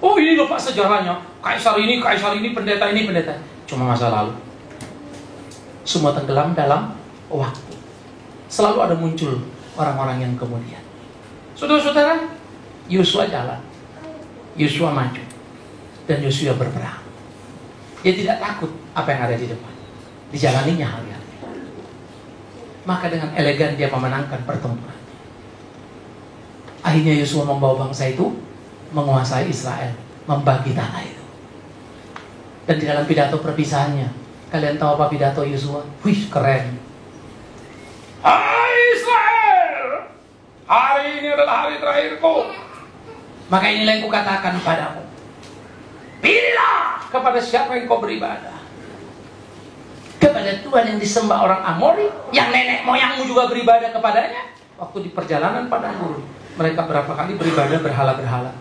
Oh ini loh Pak sejarahnya, kaisar ini, pendeta ini, pendeta. Cuma masa lalu. Semua tenggelam dalam waktu. Selalu ada muncul orang-orang yang kemudian. Saudara-saudara, Yosua jalan, Yosua maju, dan Yosua berperang. Dia tidak takut apa yang ada di depan. Dijalaninya hal-hal. Maka dengan elegan dia memenangkan pertempuran. Akhirnya Yosua membawa bangsa itu menguasai Israel, membagi tanah itu. Dan di dalam pidato perpisahannya, kalian tahu apa pidato Yosua? Wih, keren. Hai Israel, hari ini adalah hari terakhirku. Maka inilah yang kukatakan padamu. Pilihlah kepada siapa yang kau beribadah. Kepada Tuhan yang disembah orang Amori, yang nenek moyangmu juga beribadah kepadanya. Waktu di perjalanan padang gurun, mereka berapa kali beribadah berhala-berhala,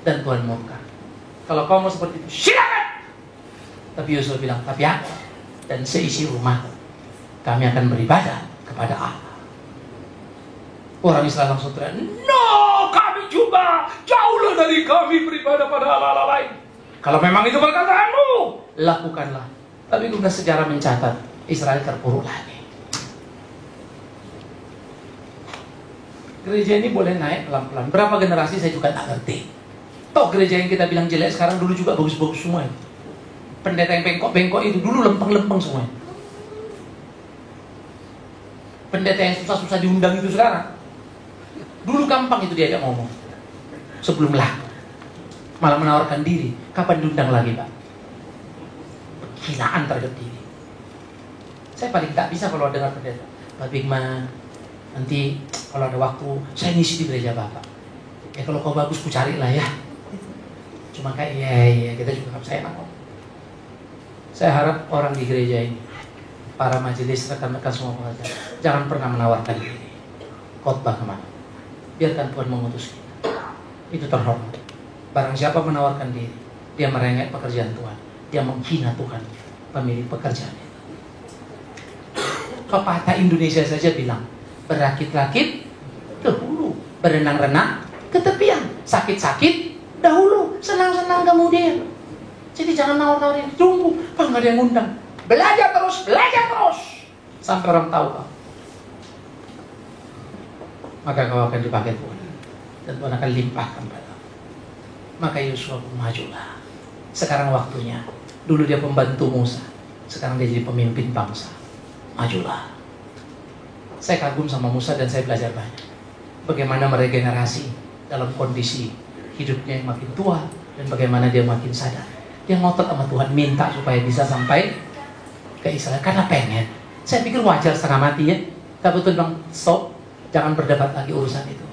dan Tuhan murka. Kalau kau mau seperti itu, silakan. Tapi Yosua bilang, tapi aku dan seisi rumah kami akan beribadah kepada Allah. Orang Israel langsung teriak, no, kami juga jauhlah dari kami beribadah pada Allah lain. Kalau memang itu perkataanmu, lakukanlah. Tapi kemudian sejarah mencatat Israel terpuruk lagi. Gereja ini boleh naik pelan-pelan. Berapa generasi saya juga tak ngerti. Toh gereja yang kita bilang jelek sekarang dulu juga bagus-bagus semua. Pendeta yang bengkok-bengkok itu dulu lempeng-lempeng semua. Pendeta yang susah-susah diundang itu sekarang. Dulu gampang itu diajak ngomong. Sebelum laku. Malah menawarkan diri. Kapan diundang lagi Pak? Hinaan terhadap diri. Saya paling tak bisa kalau dengar pendeta, Pak Bigman, nanti kalau ada waktu saya ngisi di gereja Bapak. Ya kalau kau bagus ku carilah ya. Cuma kayak ya kita juga saya enak. Saya harap orang di gereja ini, para majelis rekan-rekan semua pengajar, jangan pernah menawarkan diri. Khotbah kemana? Biarkan Tuhan mengutus kita. Itu terhormat. Barang siapa menawarkan diri, dia merengek pekerjaan Tuhan. Dia menghina Tuhan, pemilik pekerjaan itu. Pepatah Indonesia saja bilang, berakit-rakit dahulu, berenang-renang ke tepian, sakit-sakit dahulu, senang-senang kemudian. Jadi jangan nawar-nawarin, tunggu, Pak nggak ada yang ngundang. Belajar terus, sampai orang tahu Pak. Maka kau akan dipakai Tuhan, dan Tuhan akan limpahkan padamu. Maka Yosua majulah. Sekarang waktunya. Dulu dia pembantu Musa, sekarang dia jadi pemimpin bangsa. Majulah. Saya kagum sama Musa dan saya belajar banyak. Bagaimana meregenerasi dalam kondisi hidupnya yang makin tua, dan bagaimana dia makin sadar. Dia ngotot sama Tuhan, minta supaya bisa sampai ke Israel karena pengen. Saya pikir wajar setengah mati ya. Tapi Tuhan bilang, stop, jangan berdebat lagi urusan itu.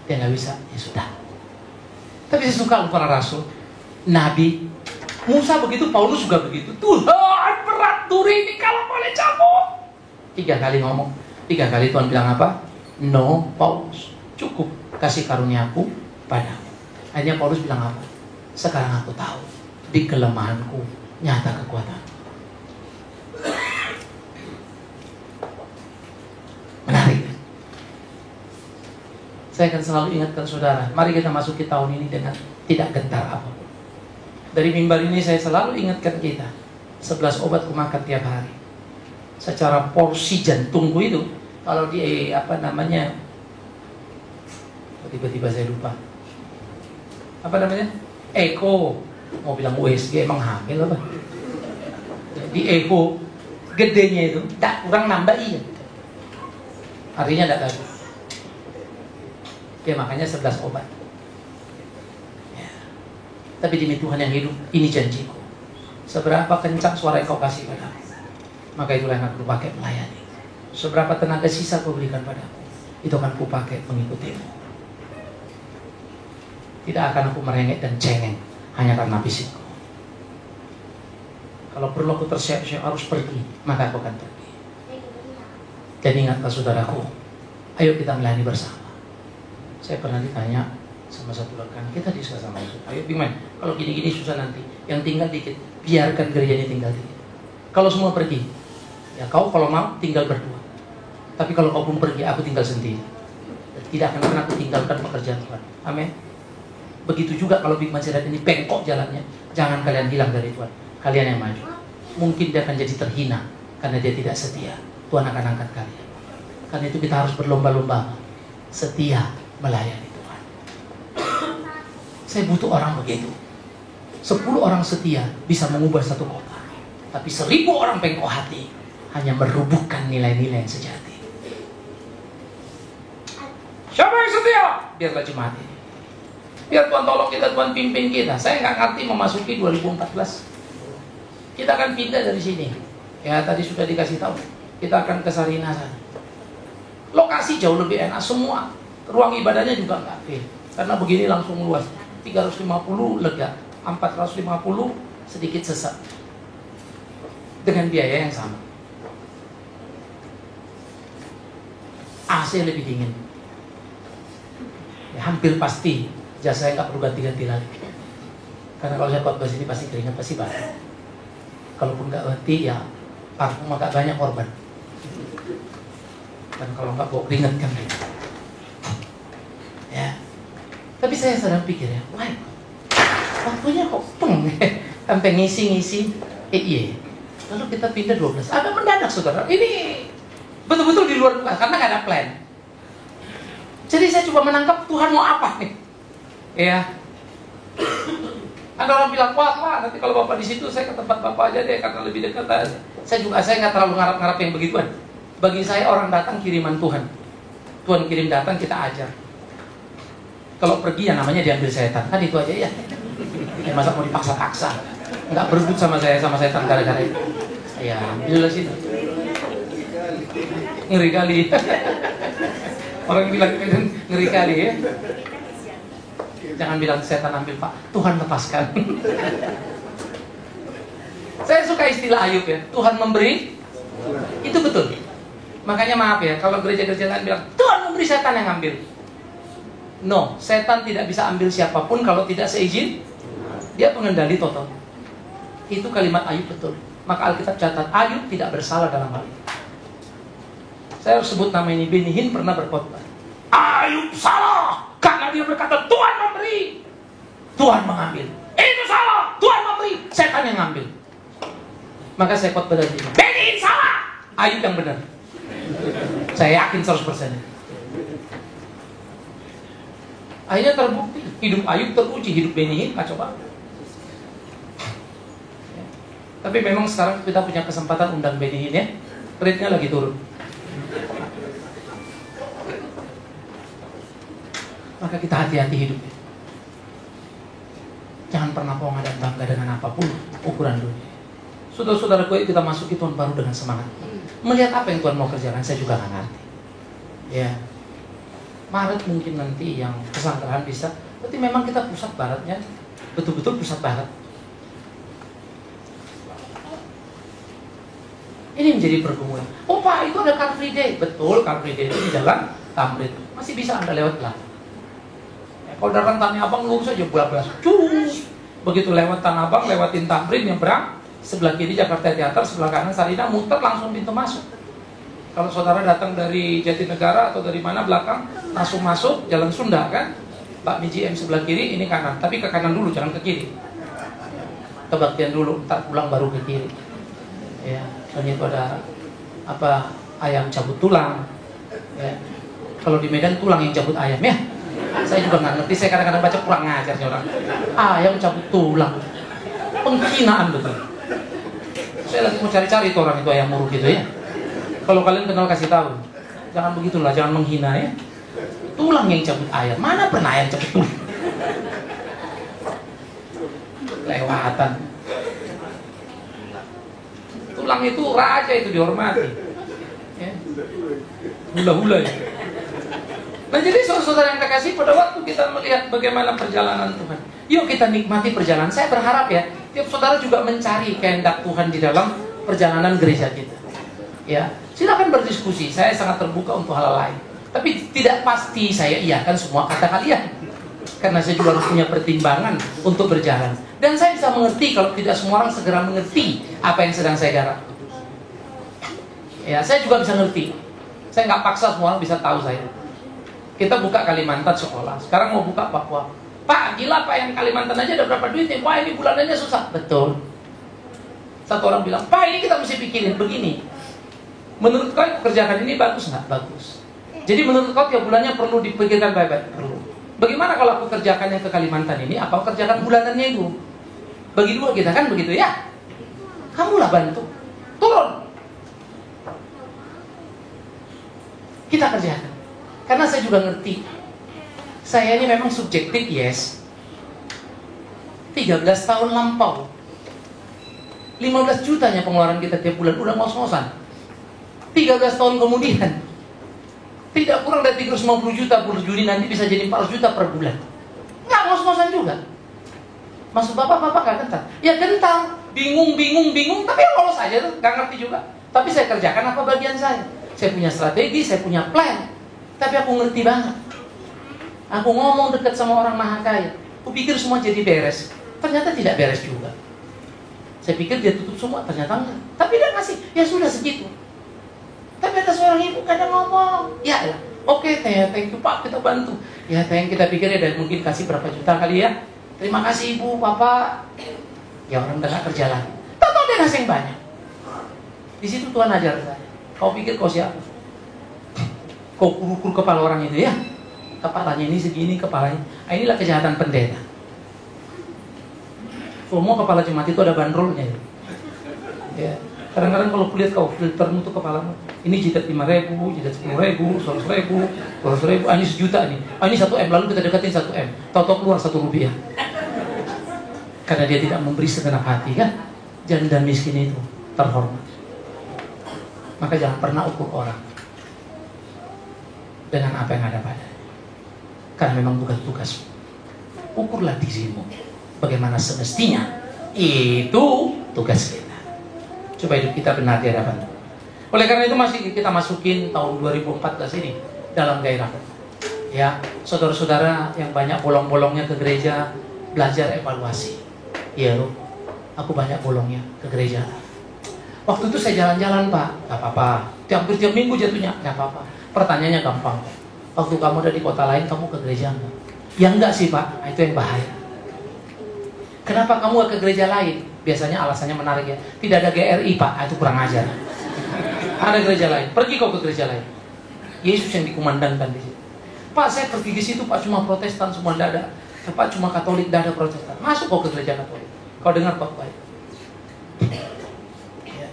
Dia nggak bisa, ya sudah. Tapi saya suka para rasul, Nabi Musa begitu, Paulus juga begitu. Tuhan berat duri ini kalau boleh cabut. 3 kali ngomong, 3 kali Tuhan bilang apa? No, Paulus, cukup kasih karunia aku padamu. Akhirnya Paulus bilang apa? Sekarang aku tahu di kelemahanku nyata kekuatan. Menarik. Saya akan selalu ingatkan saudara, mari kita masuki tahun ini dengan tidak gentar apapun. Dari mimbar ini saya selalu ingatkan kita, 11 obat kumakan tiap hari. Secara porsi jantungku itu, kalau di tiba-tiba saya lupa. Apa namanya? Eko. Mau bilang USG, emang hamil apa? Di Eko, gedenya itu, tak kurang nambah iya. Artinya tidak tahu. Ya makanya 11 obat. Ya. Tapi demi Tuhan yang hidup, ini janjiku. Seberapa kencang suara yang kau kasih padaku, maka itulah yang aku pakai melayani. Seberapa tenaga sisa kau berikan padaku, itu akan aku pakai mengikutimu. Tidak akan aku merengek dan cengeng hanya karena fisikku. Kalau perlu aku tersiap-siap harus pergi, maka aku akan pergi. Dan ingatlah saudaraku, ayo kita melayani bersama. Saya pernah ditanya sama satu rekan, kita diskusi sama itu. Ayo Bingman, kalau gini-gini susah nanti. Yang tinggal dikit, biarkan gerejanya tinggal dikit. Kalau semua pergi, ya kau kalau mau tinggal berdua. Tapi kalau kau pun pergi, aku tinggal sendiri. Tidak akan pernah aku tinggalkan pekerjaan Tuhan. Amin. Begitu juga kalau Bigman Sirait ini bengkok jalannya, jangan kalian hilang dari Tuhan. Kalian yang maju. Mungkin dia akan jadi terhina karena dia tidak setia. Tuhan akan angkat kalian. Karena itu kita harus berlomba-lomba setia melayani Tuhan. Saya butuh orang begitu. 10 orang setia bisa mengubah satu kota. Tapi 1000 orang bengkok hati hanya merubuhkan nilai-nilai yang sejati. Siapa yang setia? Biarlah jemaat ini. Biar Tuhan tolong kita, Tuhan pimpin kita. Saya nggak ngerti memasuki 2014. Kita akan pindah dari sini. Ya tadi sudah dikasih tahu. Kita akan ke Sarinah sana. Lokasi jauh lebih enak semua. Ruang ibadahnya juga nggak fair. Karena begini langsung luas. 350 lega, 450 sedikit sesak. Dengan biaya yang sama. AC lebih dingin. Ya, hampir pasti jasa saya nggak perlu ganti-ganti lagi. Karena kalau saya khotbah sini pasti keringat, pasti basah. Kalaupun nggak ganti ya parfum agak banyak korban. Dan kalau nggak bawa keringat kan gitu. Ya. Tapi saya sedang pikir ya, wah, waktunya kok sampai ngisi-ngisi. Iya. Lalu kita pindah 12. Agak mendadak saudara. Ini betul-betul di luar plan karena nggak ada plan. Jadi saya coba menangkap Tuhan mau apa nih. Ya, ada orang bilang, wah nanti kalau bapak di situ saya ke tempat bapak aja deh karena lebih dekat aja. Saya nggak terlalu ngarap-ngarap yang begituan. Bagi saya orang datang kiriman Tuhan. Tuhan kirim datang kita ajar. Kalau pergi ya namanya diambil setan, kan itu aja ya. Masa mau dipaksa-paksa? Nggak berebut sama setan gara-gara itu. Ya, ambillah sini. Ngeri kali. Orang bilang ngeri kali ya. Jangan bilang setan ambil Pak, Tuhan lepaskan. Saya suka istilah Ayub ya, Tuhan memberi, itu betul. Makanya maaf ya, kalau gereja-gereja lain bilang Tuhan memberi, setan yang ambil. No, setan tidak bisa ambil siapapun kalau tidak seizin. Dia pengendali total. Itu kalimat Ayub betul. Maka Alkitab catat Ayub tidak bersalah dalam hal ini. Saya harus sebut nama ini. Benny Hinn pernah berkhotbah. Ayub salah karena dia berkata Tuhan memberi, Tuhan mengambil. Itu salah, Tuhan memberi, setan yang ngambil. Maka saya khotbah dari ini. Benny Hinn salah, Ayub yang benar. Saya yakin 100%. Akhirnya terbukti hidup Ayub teruji, hidup Benny Hinn kacau banget. Tapi memang sekarang kita punya kesempatan undang Benny Hinn ya. Rate-nya lagi turun. Maka kita hati-hati hidupnya. Jangan pernah mau dan bangga dengan apapun ukuran dunia. Saudara-saudaraku, kita masuki tahun baru dengan semangat. Melihat apa yang Tuhan mau kerjakan, saya juga nggak ngerti. Ya. Maret mungkin nanti yang kesanggrahan bisa. Berarti memang kita pusat baratnya, betul-betul pusat barat. Ini menjadi pergumulan. Oh Pak, itu ada Car Free Day. Betul, Car Free Day itu di jalan Tamrin. Masih bisa Anda lewat lah. Ya, kalau datang Tanah Abang lurus aja bablas. Begitu lewat Tanah Abang, lewatin Tamrin nyebrang, sebelah kiri Jakarta Teater, sebelah kanan Sarina, muter langsung pintu masuk. Kalau saudara datang dari Jatinegara atau dari mana belakang, langsung masuk Jalan Sunda kan? Pak BGM sebelah kiri, ini kanan. Tapi ke kanan dulu, jangan ke kiri. Kebaktian dulu, ntar pulang baru ke kiri. Ya, soalnya itu ada apa, ayam cabut tulang. Ya. Kalau di Medan tulang yang cabut ayam ya. Saya juga nggak ngerti, saya kadang-kadang baca kurang ngajar sih orang. Ayam cabut tulang, penghinaan betul. Saya lagi mau cari-cari itu orang itu ayam muruk gitu ya. Kalau kalian kenal kasih tahu, jangan begitulah, jangan menghina ya. Tulang yang cabut ayam, mana pernah ayam cabut tulang? Lewatan. Tulang itu raja, itu dihormati. Ya. Hula-hula ya. Nah jadi saudara-saudara yang terkasih, pada waktu kita melihat bagaimana perjalanan Tuhan, yuk kita nikmati perjalanan. Saya berharap ya, tiap saudara juga mencari kehendak Tuhan di dalam perjalanan gereja kita. Ya, silakan berdiskusi. Saya sangat terbuka untuk hal lain. Tapi tidak pasti saya iakan semua kata kalian, karena saya juga harus punya pertimbangan untuk berjalan. Dan saya bisa mengerti kalau tidak semua orang segera mengerti apa yang sedang saya garap. Ya, saya juga bisa ngerti. Saya nggak paksa semua orang bisa tahu saya. Kita buka Kalimantan sekolah. Sekarang mau buka Papua. Pak, gila Pak, yang Kalimantan aja ada berapa duitnya? Wah, ini bulanannya susah. Betul. Satu orang bilang, Pak, ini kita mesti pikirin begini. Menurut kau kerjakan ini bagus nggak? Bagus. Jadi menurut kau tiap bulannya perlu dipikirkan baik-baik? Perlu. Bagaimana kalau aku kerjakan yang ke Kalimantan ini? Apa aku kerjakan bulanannya itu? Bagi dua kita kan begitu ya? Kamulah bantu. Turun. Kita kerjakan. Karena saya juga ngerti, saya ini memang subjektif, yes. 13 tahun lampau, 15 jutanya pengeluaran kita tiap bulan, udah ngos-ngosan. 13 tahun kemudian, tidak kurang dari 350 juta per Juni, nanti bisa jadi 400 juta per bulan. Nggak ngos-ngosan juga. Maksud bapak gak kental? Ya kental, bingung, tapi ya lolos aja tuh, gak ngerti juga. Tapi saya kerjakan apa bagian saya. Saya punya strategi, saya punya plan. Tapi aku ngerti banget. Aku ngomong dekat sama orang maha kaya, aku pikir semua jadi beres. Ternyata tidak beres juga. Saya pikir dia tutup semua, ternyata enggak. Tapi dia ngasih, ya sudah segitu. Tapi ada seorang ibu kadang ngomong, ya lah, oke, thank you Pak, kita bantu. Ya thank, kita pikir ya dan mungkin kasih berapa juta kali ya. Terima kasih Ibu, Bapak. Ya orang udah gak kerja lagi. Tahu dia ngasih yang banyak. Di situ Tuhan ajar saya. Kau pikir kau siapa? Kau ukur kepala orang itu ya. Kepalanya ini segini, kepalanya. Nah, inilah kejahatan pendeta. Semua kepala jemaat itu ada bandrolnya. Ya. Kadang-kadang kalau kulihat kau filter untuk kepalamu. Ini jidat 5.000, jidat 10.000, 100.000, 200.000. Ini sejuta nih. Ini 1M, lalu kita deketin 1M. Tahu-tahu keluar 1 rupiah. Karena dia tidak memberi segenap hati kan. Janda miskin itu terhormat. Maka jangan pernah ukur orang dengan apa yang ada padanya. Karena memang bukan tugasmu. Ukurlah dirimu bagaimana semestinya. Itu tugas kita. Coba hidup kita benar di hadapan Tuhan. Oleh karena itu masih kita masukin tahun 2014 ini dalam gairah. Ya, saudara-saudara yang banyak bolong-bolongnya ke gereja, belajar evaluasi. Iya loh, aku banyak bolongnya ke gereja. Waktu itu saya jalan-jalan Pak, gak apa-apa. Hampir tiap minggu jatuhnya, gak apa-apa. Pertanyaannya gampang. Waktu kamu ada di kota lain, kamu ke gereja enggak? Ya enggak sih Pak, itu yang bahaya. Kenapa kamu gak ke gereja lain? Biasanya alasannya menarik ya. Tidak ada GRI Pak, itu kurang ajar. Ada gereja lain, pergi kau ke gereja lain. Yesus yang dikumandangkan di situ. Pak, saya pergi di situ Pak, cuma Protestan semua tidak ada. Pak, cuma Katolik, tidak ada Protestan. Masuk kau ke gereja Katolik. Kau dengar Pak baik. Ya.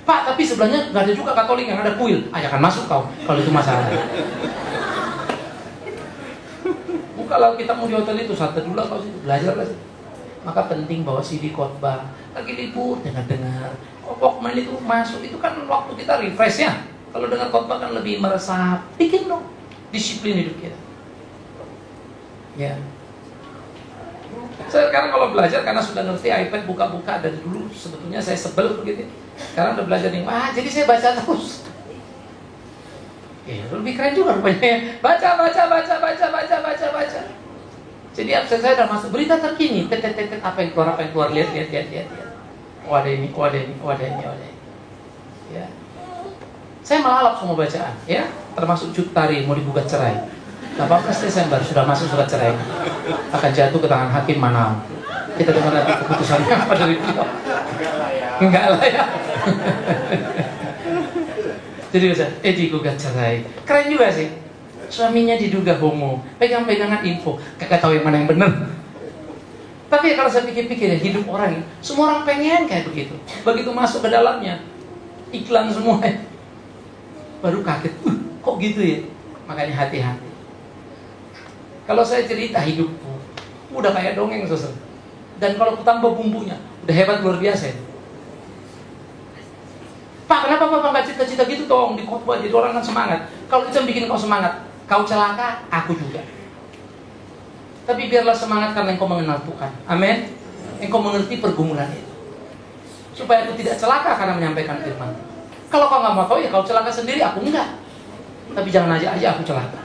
Pak, tapi sebelahnya nggak ada juga Katolik yang ada kuil. Jangan masuk kau kalau itu masalah. Kalau kita mau di hotel itu satu dulu kau situ belajar lah. Maka penting bawa CD khotbah. Lagi libur dengar-dengar. Walkman itu masuk, itu kan waktu kita refresh ya. Kalau dengar khotbah kan lebih meresap. Bikin dong. disiplin hidup kita. Ya. Saya sekarang kalau belajar karena sudah ngerti iPad buka-buka dari dulu sebetulnya saya sebel begitu. Sekarang udah belajar nih, jadi saya baca terus. Ya, lebih keren juga rupanya. Baca. Jadi saya udah masuk berita terkini, apa yang keluar, lihat. Oh ada ini. Ya. Saya melalap semua bacaan, ya, termasuk Cut Tari mau digugat cerai. 18 Desember sudah masuk surat cerai, akan jatuh ke tangan hakim Manao. Kita dengar nanti keputusannya apa dari beliau. Enggak lah ya. Jadi bisa, digugat cerai. Keren juga sih. Suaminya diduga homo, pegang-pegangan info, kagak tahu yang mana yang benar. Tapi kalau saya pikir-pikir ya, hidup orang, semua orang pengen kayak begitu. Begitu masuk ke dalamnya, iklan semua. Baru kaget, kok gitu ya? Makanya hati-hati. Kalau saya cerita hidupku, udah kayak dongeng saudara. Dan kalau tambah bumbunya, udah hebat luar biasa ya. Pak, kenapa Bapak nggak cita-cita gitu dong di khotbah jadi orang kan semangat? Kalau itu yang bikin kau semangat, kau celaka, aku juga. Tapi biarlah semangat karena engkau mengenal Tuhan. Amin. Engkau mengerti pergumulan itu. Supaya aku tidak celaka karena menyampaikan firman. Kalau kau nggak mau tahu ya kau celaka sendiri, aku enggak. Tapi jangan aja aku celaka.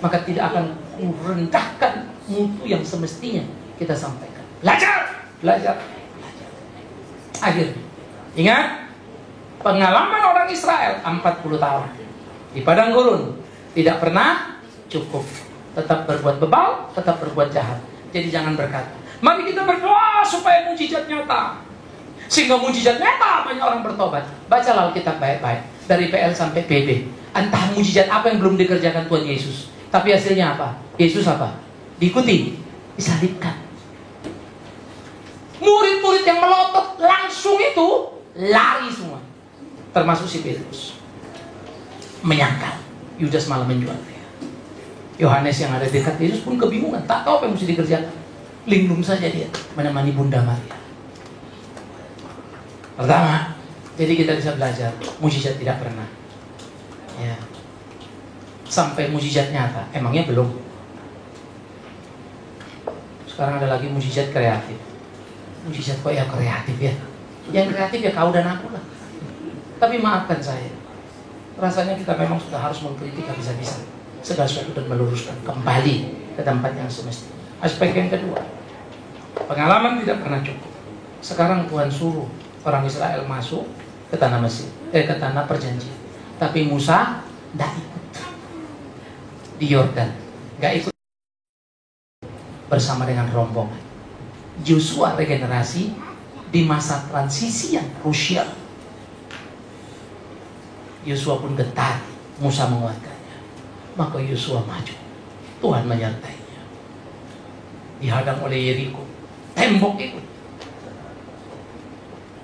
Maka tidak akan merendahkan mutu yang semestinya kita sampaikan. Belajar. Akhirnya, ingat pengalaman orang Israel 40 tahun di padang gurun tidak pernah cukup. Tetap berbuat bebal, tetap berbuat jahat. Jadi jangan berkata, mari kita berdoa supaya mujizat nyata. Sehingga mujizat nyata banyak orang bertobat. Bacalah Alkitab baik-baik dari PL sampai PB. Entah mujizat apa yang belum dikerjakan Tuhan Yesus. Tapi hasilnya apa? Yesus apa? Diikuti, disalibkan. Murid-murid yang melotot langsung itu lari semua. Termasuk si Petrus. Menyangkal. Yudas malah menjual dia. Yohanes yang ada dekat Yesus pun kebingungan. Tak tahu apa yang mesti dikerjakan. Linglung saja dia menemani Bunda Maria. Pertama, jadi kita bisa belajar mujizat tidak pernah. Ya. Sampai mujizat nyata, emangnya belum. Sekarang ada lagi mujizat kreatif. Mujizat kok ya kreatif ya. Yang kreatif ya kau dan aku lah. Tapi maafkan saya, rasanya kita memang sudah harus mengkritik habis-habisan segala sesuatu dan meluruskan kembali ke tempat yang semestinya. Aspek yang kedua, pengalaman tidak pernah cukup. Sekarang Tuhan suruh orang Israel masuk ke tanah Mesir, ke tanah perjanjian. Tapi Musa tidak ikut di Yordan, nggak ikut bersama dengan rombongan. Yosua regenerasi di masa transisi yang krusial. Yosua pun gentar, Musa menguatkannya. Maka Yosua maju, Tuhan menyertainya. Dihadang oleh Yeriko, tembok itu.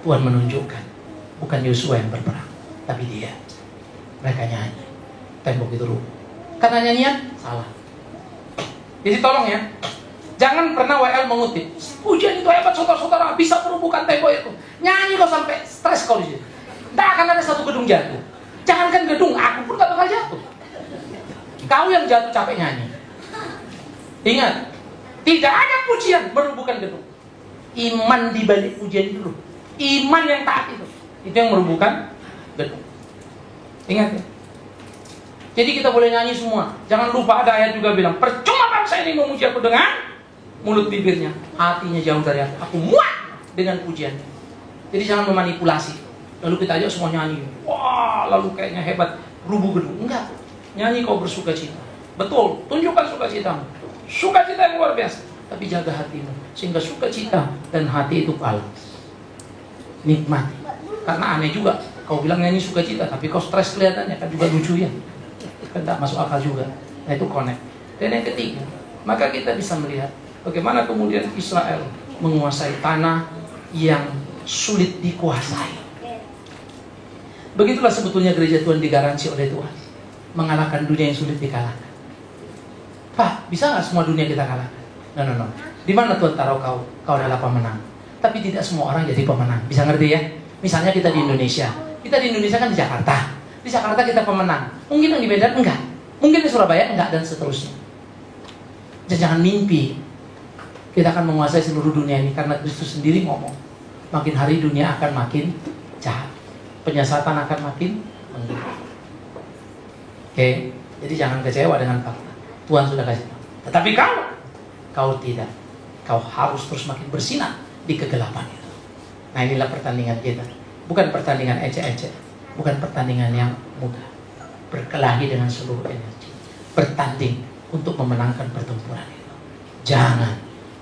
Tuhan menunjukkan bukan Yosua yang berperang, tapi dia. Mereka nyanyi, tembok itu rubuh. Karena nyanyian salah. Jadi tolong ya, jangan pernah WL mengutip pujian itu hebat saudara-saudara, bisa merubuhkan tembok itu. Nyanyi lo sampai stres kau di situ. Tak akan ada satu gedung jatuh. Jangankan gedung, aku pun gak bakal jatuh. Kau yang jatuh capek nyanyi. Ingat, tidak ada pujian merubuhkan gedung. Iman di balik pujian itu loh. Iman yang taat itu yang merubuhkan gedung. Ingat ya. Jadi kita boleh nyanyi semua. Jangan lupa ada ayat juga bilang, percuma bangsa ini memuji aku dengan mulut bibirnya, hatinya jauh dari aku. Aku muak dengan pujian. Jadi jangan memanipulasi. Lalu kita ajak semua nyanyi. Wah, lalu kayaknya hebat, rubuh gedung. Enggak. Nyanyi kau bersuka cita. Betul, tunjukkan sukacitamu. Sukacita yang luar biasa. Tapi jaga hatimu, sehingga sukacita dan hati itu balas. Nikmati. Karena aneh juga, kau bilang nyanyi sukacita, tapi kau stres kelihatannya, kan juga lucu ya. Kan tak masuk akal juga. Nah itu connect. Dan yang ketiga, maka kita bisa melihat bagaimana kemudian Israel menguasai tanah yang sulit dikuasai. Begitulah sebetulnya gereja Tuhan digaransi oleh Tuhan, mengalahkan dunia yang sulit dikalahkan. Pak, bisa nggak semua dunia kita kalahkan? No. Di mana Tuhan taruh kau? Kau adalah pemenang. Tapi tidak semua orang jadi pemenang. Bisa ngerti ya? Misalnya kita di Indonesia. Kita di Indonesia kan di Jakarta. Di Jakarta kita pemenang. Mungkin yang di Medan enggak. Mungkin di Surabaya enggak, dan seterusnya. Jangan mimpi kita akan menguasai seluruh dunia ini, karena Kristus sendiri ngomong, makin hari dunia akan makin jahat, penyesatan akan makin menggila. Oke, jadi jangan kecewa dengan fakta. Tuhan sudah kasih tahu. Tetapi kalau kau tidak, kau harus terus makin bersinar di kegelapan itu. Nah, inilah pertandingan kita. Bukan pertandingan ecek-ecek, bukan pertandingan yang mudah. Berkelahi dengan seluruh energi, bertanding untuk memenangkan pertempuran itu. Jangan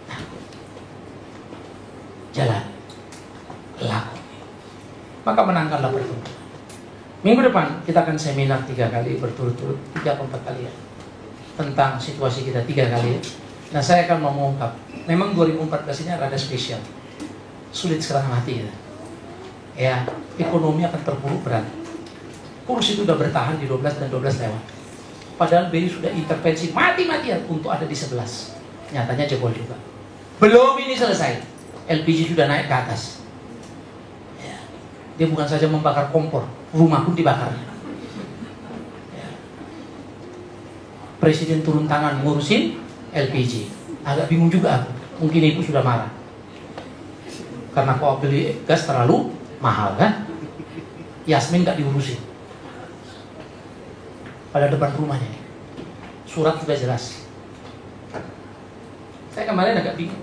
takut. Jalan, lakukan. Maka menangkanlah pertempuran. Minggu depan kita akan seminar 3 kali berturut-turut, 3 atau 4 kali ya, tentang situasi kita 3 kali. Nah, saya akan mau mengungkap, memang 2014 ini rada spesial, sulit setengah mati ya. Ekonomi akan terpuruk berat. Kurs itu sudah bertahan di 12 dan 12 lewat. Padahal BI sudah intervensi mati-matian untuk ada di 11. Nyatanya jebol juga. Belum ini selesai, LPG sudah naik ke atas. Ya. Dia bukan saja membakar kompor, rumah pun dibakar. Ya. Presiden turun tangan ngurusin LPG. Agak bingung juga aku. Mungkin ibu sudah marah karena kau beli gas terlalu mahal kan. Yasmin gak diurusin, pada depan rumahnya. Surat sudah jelas. Saya kemarin agak bingung.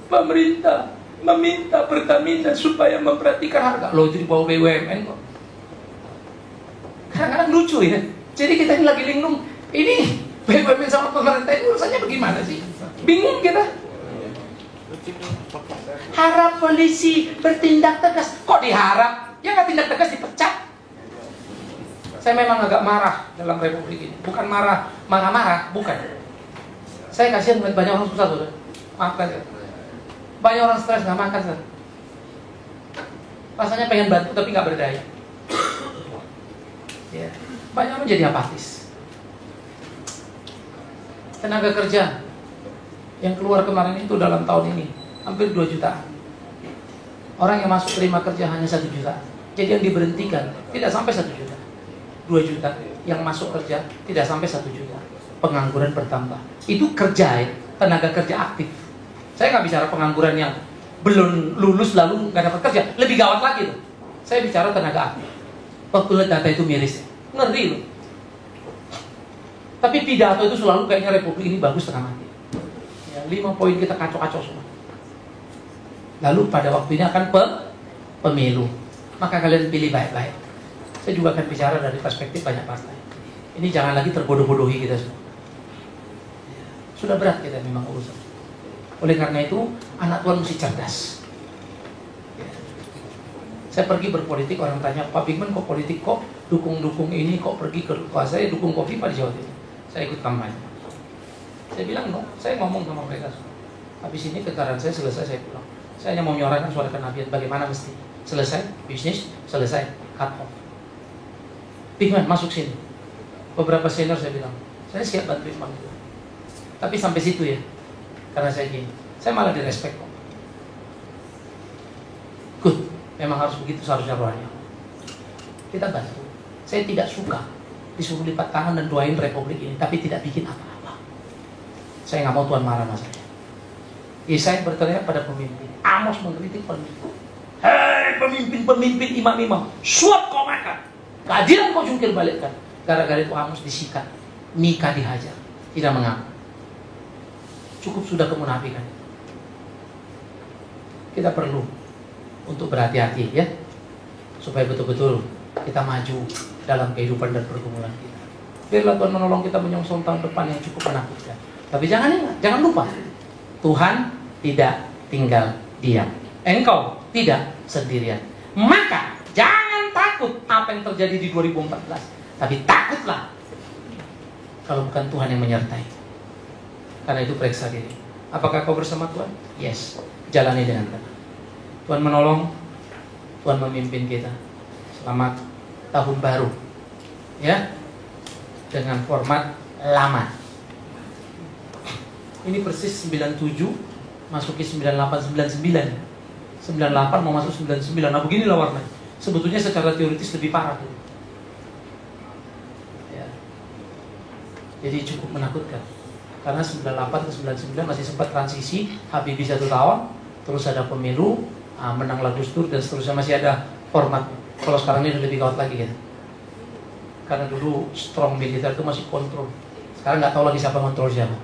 Pemerintah meminta Pertamina supaya memperhatikan harga. Loh, itu di bawah BUMN kok. Kadang-kadang lucu ya. Jadi kita ini lagi linglung. Ini BUMN sama pemerintah ini urusannya bagaimana sih? Bingung kita. Harap polisi bertindak tegas. Kok diharap? Ya nggak tindak tegas dipecat. Saya memang agak marah dalam republik ini. Bukan marah-marah, bukan. Saya kasihan melihat banyak orang susah tuh. Maafkan saya. Banyak orang stres nggak makan, Sir. Rasanya pengen bantu tapi nggak berdaya. Ya. Banyak orang jadi apatis. Tenaga kerja yang keluar kemarin itu dalam tahun ini hampir 2 juta. Orang yang masuk terima kerja hanya 1 juta. Jadi yang diberhentikan tidak sampai 1 juta. 2 juta yang masuk kerja tidak sampai 1 juta. Pengangguran bertambah. Itu kerja ya, tenaga kerja aktif. Saya nggak bicara pengangguran yang belum lulus lalu nggak dapat kerja. Lebih gawat lagi tuh. Saya bicara tenaga aktif. Waktu lihat data itu miris, ngeri loh. Tapi pidato itu selalu kayaknya republik ini bagus setengah mati. Ya, 5 poin kita kacau-kacau semua. Lalu pada waktunya akan pemilu. Maka kalian pilih baik-baik. Saya juga akan bicara dari perspektif banyak partai. Ini jangan lagi terbodoh-bodohi kita semua. Sudah berat kita memang urusan. Oleh karena itu, anak Tuhan mesti cerdas. Saya pergi berpolitik, orang tanya, Pak Bigman kok politik, kok dukung-dukung ini, kok pergi ke saya dukung Kofifa di Jawa Timur. Saya ikut kampanye. Saya bilang, no, saya ngomong sama mereka semua. Habis ini kegagalan saya selesai, saya pulang. Saya hanya mau menyuarakan suara kenabian, bagaimana mesti selesai, bisnis, selesai, cut off. Bigman, masuk sini. Beberapa senior saya bilang, saya siap bantu Bigman. Tapi sampai situ ya. Karena saya gini, saya malah direspek kok. Good, memang harus begitu seharusnya rohnya. Kita bantu. Saya tidak suka disuruh lipat tangan dan doain republik ini, tapi tidak bikin apa-apa. Saya nggak mau Tuhan marah sama saya. Yesaya berteriak pada pemimpin. Amos mengkritik pemimpin. Hei pemimpin-pemimpin, imam-imam, suap kau makan, keadilan kau jungkir balikkan. Gara-gara itu Amos disikat, Mika dihajar, tidak mengaku. Cukup sudah kemunafikan. Kita perlu untuk berhati-hati ya, supaya betul-betul kita maju dalam kehidupan dan pergumulan kita. Biarlah Tuhan menolong kita menyongsong tahun depan yang cukup menakutkan. Tapi jangan lupa, Tuhan tidak tinggal diam. Engkau tidak sendirian. Maka jangan takut apa yang terjadi di 2014, tapi takutlah kalau bukan Tuhan yang menyertai. Karena itu periksa diri. Apakah kau bersama Tuhan? Yes. Jalani dengan tenang. Tuhan menolong, Tuhan memimpin kita. Selamat tahun baru. Ya. Dengan format lama. Ini persis 97 masuki 98, 99. 98 mau masuk 99. Nah beginilah warnanya. Sebetulnya secara teoritis lebih parah. Ya. Jadi cukup menakutkan. Karena 98 ke 99 masih sempat transisi, Habibie 1 tahun, terus ada pemilu, menanglah Gus Dur dan seterusnya, masih ada format. Kalau sekarang ini lebih gawat lagi gitu. Karena dulu strong militer itu masih kontrol. Sekarang nggak tahu lagi siapa kontrol siapa.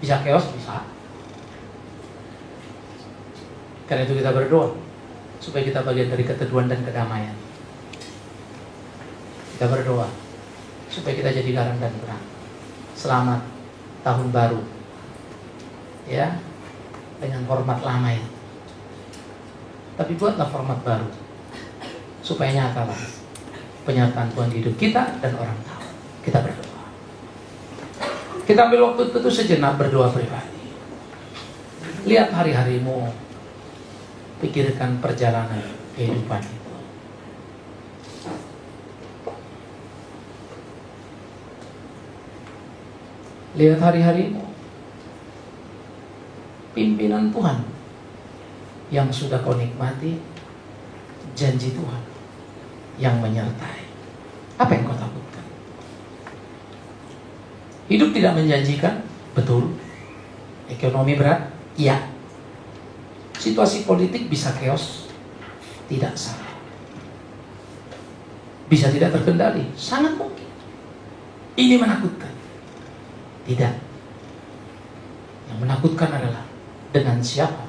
Bisa chaos, bisa. Karena itu kita berdoa supaya kita bagian dari keteduhan dan kedamaian. Kita berdoa supaya kita jadi garam dan terang. Selamat tahun baru, ya, dengan format lama itu. Tapi buatlah format baru supaya nyatalah penyertaan Tuhan di hidup kita dan orang tahu. Kita berdoa. Kita ambil waktu itu sejenak berdoa pribadi. Lihat hari-harimu, pikirkan perjalanan kehidupan itu. Lihat hari-harimu, pimpinan Tuhan yang sudah kau nikmati, janji Tuhan yang menyertai. Apa yang kau takutkan? Hidup tidak menjanjikan, betul. Ekonomi berat, iya. Situasi politik bisa chaos, tidak salah. Bisa tidak terkendali, sangat mungkin. Ini menakutkan. Tidak. Yang menakutkan adalah dengan siapa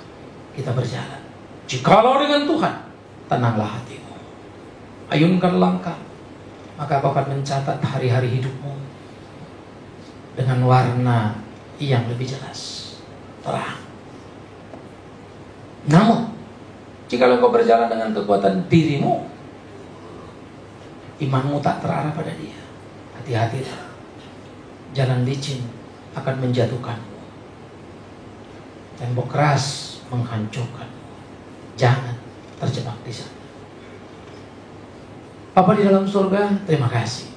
kita berjalan. Jikalau dengan Tuhan, tenanglah hatimu, ayunkan langkah, maka kau akan mencatat hari-hari hidupmu dengan warna yang lebih jelas, terang. Namun, jikalau kau berjalan dengan kekuatan dirimu, imanmu tak terarah pada Dia, hati-hatilah. Jalan licin akan menjatuhkanmu. Tembok keras menghancurkanmu. Jangan terjebak di sana. Bapa di dalam surga, terima kasih.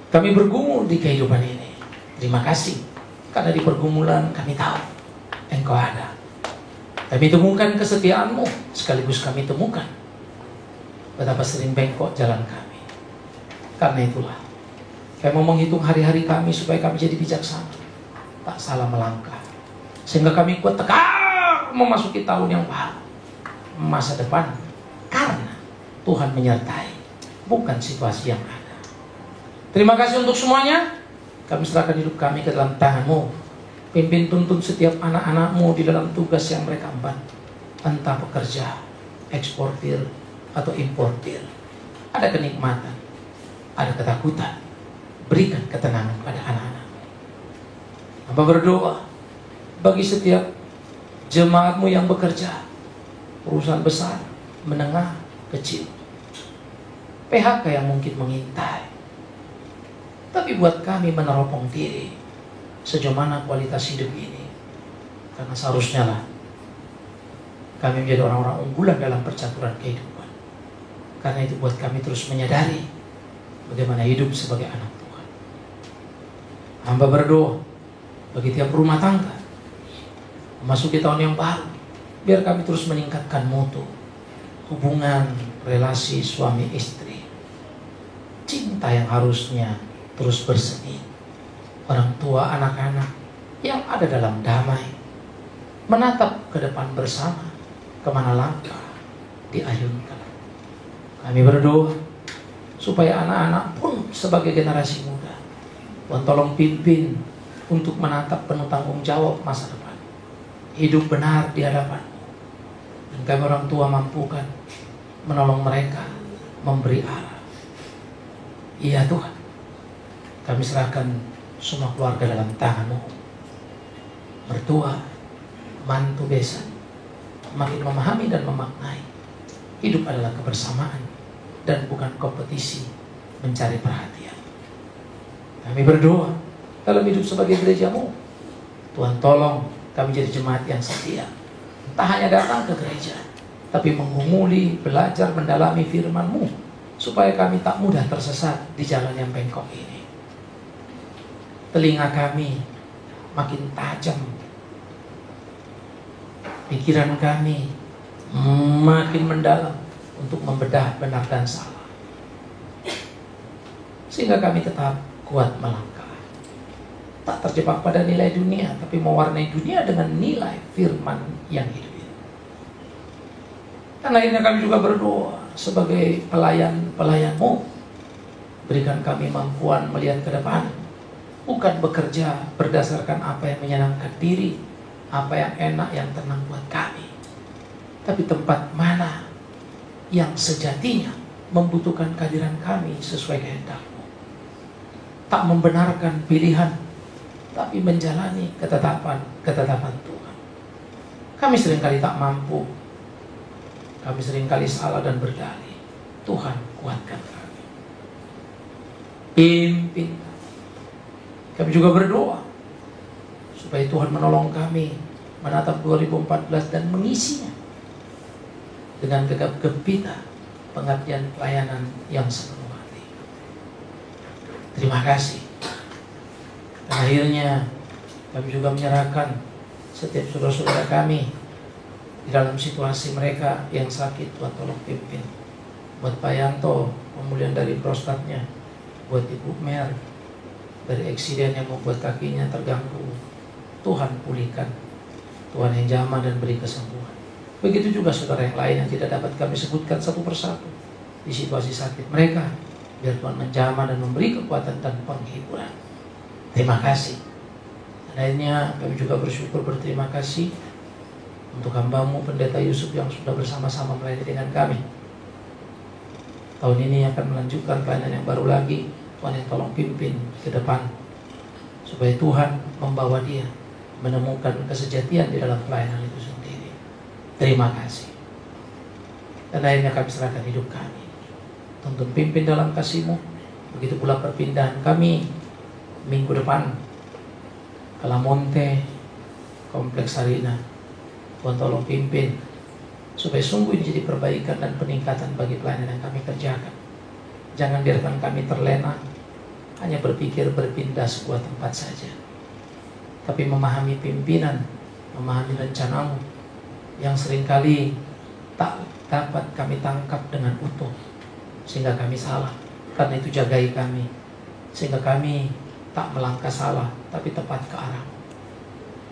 Kami bergumul di kehidupan ini. Terima kasih. Karena di pergumulan kami tahu Engkau ada. Kami temukan kesetiaan-Mu, sekaligus kami temukan betapa sering bengkok jalan kami. Karena itulah kami mau menghitung hari-hari kami supaya kami jadi bijaksana, tak salah melangkah, sehingga kami kuat tegar memasuki tahun yang baru, masa depan, karena Tuhan menyertai, bukan situasi yang ada. Terima kasih untuk semuanya. Kami serahkan hidup kami ke dalam tangan-Mu. Pimpin tuntun setiap anak-anak-Mu di dalam tugas yang mereka emban, entah pekerja, eksportir atau importir. Ada kenikmatan, ada ketakutan, berikan ketenangan pada anak-anak. Hamba berdoa bagi setiap jemaat-Mu yang bekerja, perusahaan besar, menengah, kecil, PHK yang mungkin mengintai. Tapi buat kami meneropong diri sejauh mana kualitas hidup ini, karena seharusnya lah kami menjadi orang-orang unggulan dalam percaturan kehidupan. Karena itu buat kami terus menyadari bagaimana hidup sebagai anak Tuhan. Hamba berdoa bagi tiap rumah tangga memasuki tahun yang baru, biar kami terus meningkatkan mutu hubungan relasi suami istri, cinta yang harusnya terus bersemi, orang tua anak-anak yang ada dalam damai, menatap ke depan bersama, kemana langkah diayunkan. Kami berdoa supaya anak-anak pun sebagai generasi muda, Tuhan tolong pimpin untuk menatap penuh tanggung jawab masa depan, hidup benar di hadapan-Mu. Dan kami orang tua mampukan menolong mereka, memberi arah. Iya Tuhan, kami serahkan semua keluarga dalam tangan-Mu. Mertua, mantu, besan, makin memahami dan memaknai hidup adalah kebersamaan dan bukan kompetisi mencari perhatian. Kami berdoa dalam hidup sebagai gereja-Mu, Tuhan tolong kami jadi jemaat yang setia, tak hanya datang ke gereja, tapi menggumuli, belajar, mendalami firman-Mu, supaya kami tak mudah tersesat di jalan yang bengkok ini. Telinga kami makin tajam, pikiran kami makin mendalam untuk membedah benar dan salah. sehingga kami tetap kuat melangkah. Tak terjebak pada nilai dunia, tapi mewarnai dunia dengan nilai firman yang hidup. Dan akhirnya kami juga berdoa sebagai pelayan-pelayan-Mu. Berikan kami mampuan melihat ke depan, bukan bekerja berdasarkan apa yang menyenangkan diri, apa yang enak, yang tenang buat kami, tapi tempat mana yang sejatinya membutuhkan kehadiran kami sesuai kehendak-Mu. Tak membenarkan pilihan, tapi menjalani ketetapan Tuhan. Kami seringkali tak mampu, kami seringkali salah dan berdalih. Tuhan, kuatkan kami, pimpin kami. Kami juga berdoa supaya Tuhan menolong kami menatap 2014 dan mengisinya dengan gegap gempita pengabdian pelayanan yang sepenuh hati. Terima kasih. Dan akhirnya kami juga menyerahkan setiap saudara-saudara kami di dalam situasi mereka yang sakit. Tuhan tolong pimpin. Buat Pak Yanto, pemulihan dari prostatnya. Buat Ibu Mer, dari eksiden yang membuat kakinya terganggu. Tuhan pulihkan. Tuhan yang jamah dan beri kesembuhan. Begitu juga saudara yang lain yang tidak dapat kami sebutkan satu persatu di situasi sakit mereka. Biar Tuhan menjamah dan memberi kekuatan dan penghiburan. Terima kasih. Dan akhirnya kami juga bersyukur, berterima kasih untuk hamba-Mu Pendeta Yusuf yang sudah bersama-sama melayani dengan kami. Tahun ini akan melanjutkan pelayanan yang baru lagi. Tuhan yang tolong pimpin ke depan, supaya Tuhan membawa dia menemukan kesejatian di dalam pelayanan itu sendiri. Terima kasih. Dan akhirnya kami serahkan hidup kami. Tuntun pimpin dalam kasih-Mu. Begitu pula perpindahan kami minggu depan ke Lamonte, Kompleks Sarina. Tuhan tolong pimpin supaya sungguh ini jadi perbaikan dan peningkatan bagi pelayanan yang kami kerjakan. Jangan biarkan kami terlena hanya berpikir berpindah sebuah tempat saja, tapi memahami pimpinan, memahami rencana-Mu yang seringkali tak dapat kami tangkap dengan utuh, sehingga kami salah. Karena itu jagai kami, sehingga kami tak melangkah salah, tapi tepat ke arah.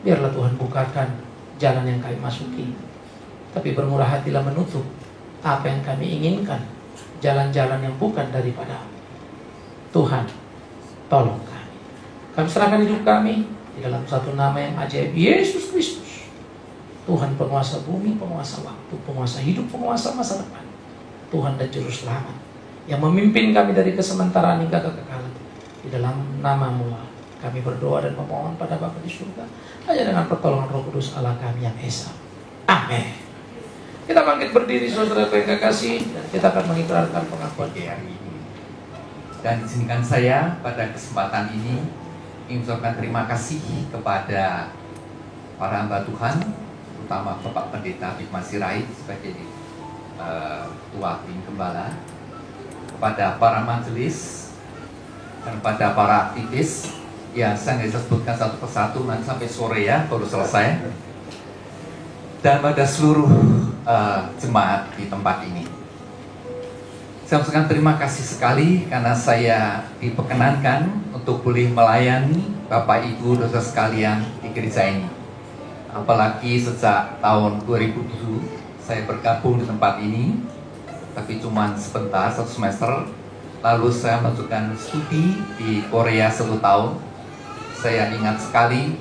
Biarlah Tuhan bukakan jalan yang kami masuki, tapi bermurah hatilah menutup apa yang kami inginkan, jalan-jalan yang bukan daripada Tuhan. Tolong kami. Kami serahkan hidup kami di dalam satu nama yang ajaib, Yesus Kristus. Tuhan penguasa bumi, penguasa waktu, penguasa hidup, penguasa masa depan. Tuhan dan Juru Selamat yang memimpin kami dari kesementaraan hingga kekekalan. Di dalam nama-Mu kami berdoa dan memohon pada Bapa di surga, hanya dengan pertolongan Roh Kudus Allah kami yang esa. Amin. Kita bangkit berdiri saudara yang kekasih, dan kita akan mengikrarkan pengakuan hari ini. Dan izinkan saya pada kesempatan ini mengucapkan terima kasih kepada para hamba Tuhan, terutama Bapak Pendeta Bikman Sirait sebagai Ketua Tim Gembala, kepada para majelis, dan pada para aktivis. Ya, saya nggak bisa sebutkan satu persatu, nanti sampai sore ya, baru selesai. Dan pada seluruh jemaat di tempat ini, saya mengucapkan terima kasih sekali karena saya diperkenankan untuk boleh melayani Bapak Ibu dosa sekalian di gereja ini. Apalagi sejak tahun 2007 saya bergabung di tempat ini, tapi cuma sebentar, 1 semester. Lalu saya melanjutkan studi di Korea 1 tahun. Saya ingat sekali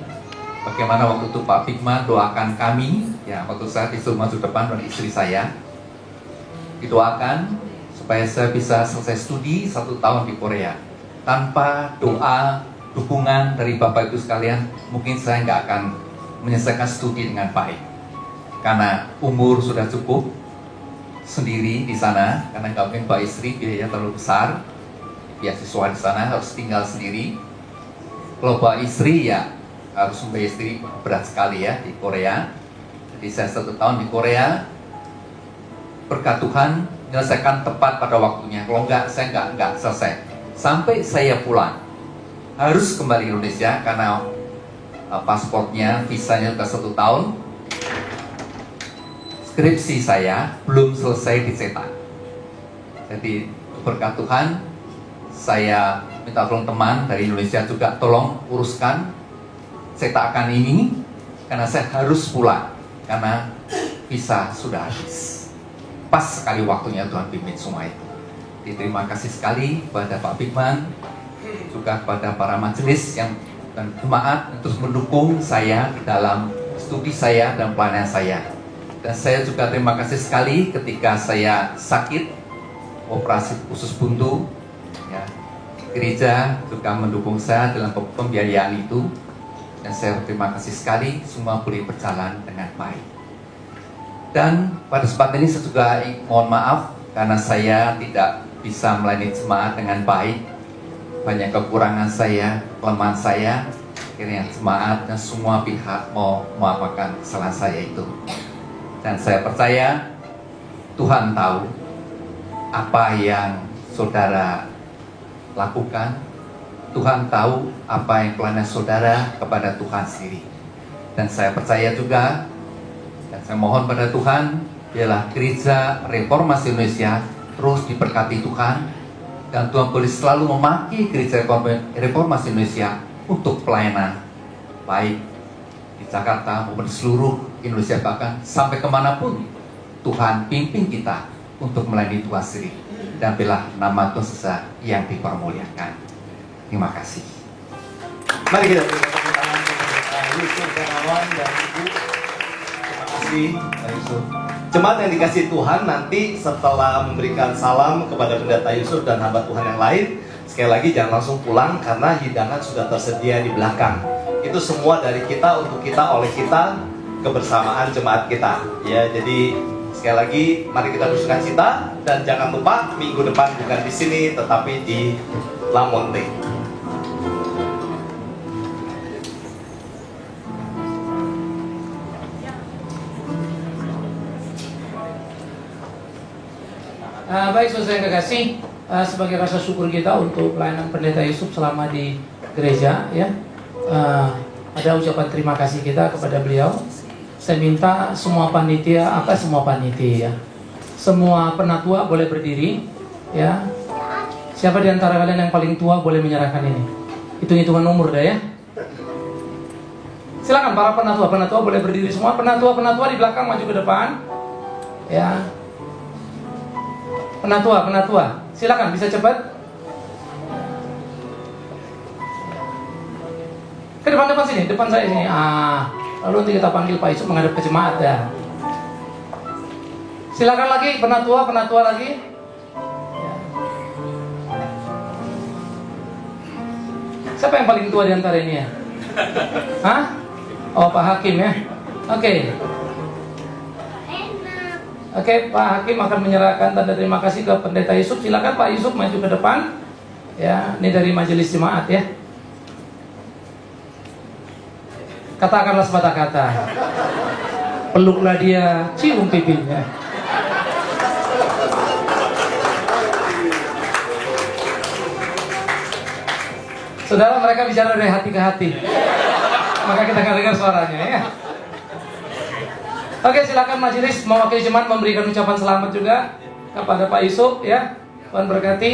bagaimana waktu itu Pak Bikman doakan kami, ya waktu saya disuruh maju depan oleh istri saya, didoakan supaya saya bisa selesai studi 1 tahun di Korea. Tanpa doa, dukungan dari Bapak Ibu sekalian, mungkin saya nggak akan menyelesaikan studi dengan baik. Karena umur sudah cukup sendiri di sana, karena nggak mungkin Pak istri biaya terlalu besar, beasiswa di sana harus tinggal sendiri. Kalau Pak istri ya harus membayar istri, berat sekali ya di Korea. Jadi saya 1 tahun di Korea, berkat Tuhan menyelesaikan tepat pada waktunya. Kalau enggak, saya enggak selesai. Sampai saya pulang, harus kembali Indonesia karena pasportnya, visanya sudah 1 tahun. Skripsi saya belum selesai dicetak. Jadi berkat Tuhan, saya minta tolong teman dari Indonesia juga tolong uruskan cetakan ini karena saya harus pulang karena visa sudah habis. Pas sekali waktunya Tuhan pimpin semua itu. Terima kasih sekali kepada Pak Bigman, juga kepada para majelis yang dan jemaat yang terus mendukung saya dalam studi saya dan pelayanan saya. Dan saya juga terima kasih sekali ketika saya sakit operasi usus buntu, ya, gereja juga mendukung saya dalam pembiayaan itu. Dan saya terima kasih sekali semua boleh berjalan dengan baik. Dan pada kesempatan ini saya juga mohon maaf karena saya tidak bisa melayani jemaat dengan baik. Banyak kekurangan saya, kelemahan saya. Akhirnya jemaat dan semua pihak mau memaafkan kesalahan saya itu. Dan saya percaya Tuhan tahu apa yang saudara lakukan. Tuhan tahu apa yang pelayanan saudara kepada Tuhan sendiri. Dan saya percaya juga, dan saya mohon pada Tuhan, biarlah Gereja Reformasi Indonesia terus diberkati Tuhan, dan Tuhan boleh selalu memakai Gereja Reformasi Indonesia untuk pelayanan baik di Jakarta maupun di seluruh Indonesia, bahkan sampai kemanapun Tuhan pimpin kita untuk melayani Tuhan sendiri, dan biarlah nama Tuhan Yesus yang dipermuliakan. Terima kasih. Mari kita berikan tepuk tangan untuk Yusuf Darmawan dan Ibu. Terima kasih Pak Yusuf. Jemaat yang dikasih Tuhan, nanti setelah memberikan salam kepada Pendeta Yusuf dan hamba Tuhan yang lain, sekali lagi jangan langsung pulang karena hidangan sudah tersedia di belakang. Itu semua dari kita, untuk kita, oleh kita, kebersamaan jemaat kita. Ya, jadi sekali lagi mari kita bersukacita, dan jangan lupa minggu depan bukan di sini tetapi di La Monte. Baik, saudara yang kekasih, sebagai rasa syukur kita untuk pelayanan Pendeta Yusuf selama di gereja, ya, ada ucapan terima kasih kita kepada beliau. Saya minta semua panitia, semua penatua boleh berdiri, ya. Siapa di antara kalian yang paling tua boleh menyerahkan ini? Hitung-hitungan umur dah, ya. Silakan para penatua boleh berdiri semua. Penatua di belakang maju ke depan, ya. Penatua, silakan bisa cepat. Ke depan sini, depan saya sini. Lalu nanti kita panggil Pak Yusuf menghadap ke jemaat ya. Silakan lagi penatua lagi. Ya. Siapa yang paling tua di antara ini ya? Hah? Oh, Pak Hakim ya. Oke. Oke, Pak Hakim akan menyerahkan tanda terima kasih ke Pendeta Yusuf. Silakan Pak Yusuf maju ke depan. Ya, ini dari majelis jemaat ya. Katakanlah sepatah kata. Peluklah dia, cium pipinya. Saudara, mereka bicara dari hati ke hati. Maka kita akan dengar suaranya ya. Oke, silakan majelis mewakili jemaat memberikan ucapan selamat juga kepada Pak Yusuf ya. Tuhan berkati.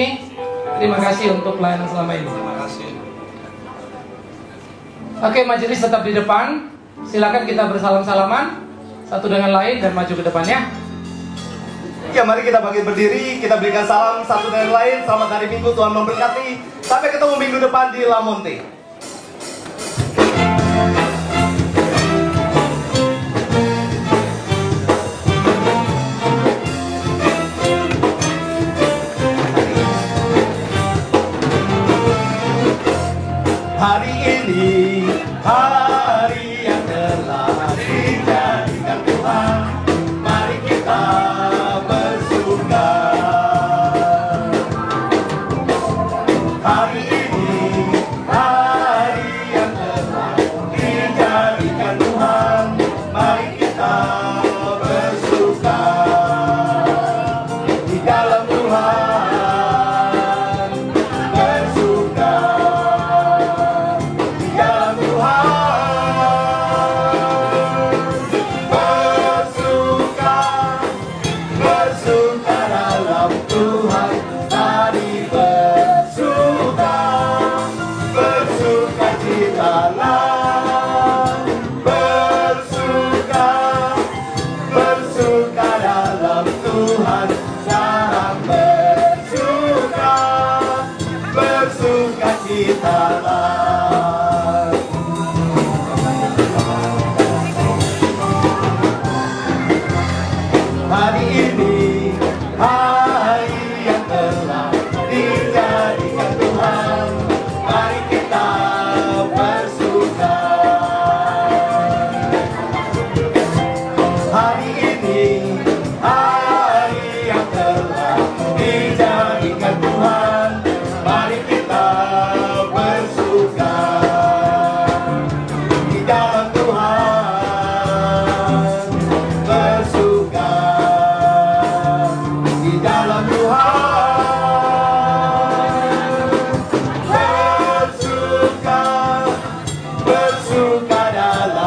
Terima kasih untuk pelayanan selama ini. Terima kasih. Oke, majelis tetap di depan. Silakan kita bersalam-salaman satu dengan lain dan maju ke depannya. Ya, mari kita bangkit berdiri, kita berikan salam satu dengan lain. Selamat hari Minggu, Tuhan memberkati. Sampai ketemu minggu depan di La Monte. Hari ini, hari yang telah dijadikan Tuhan, mari kita bersuka. Hari ini,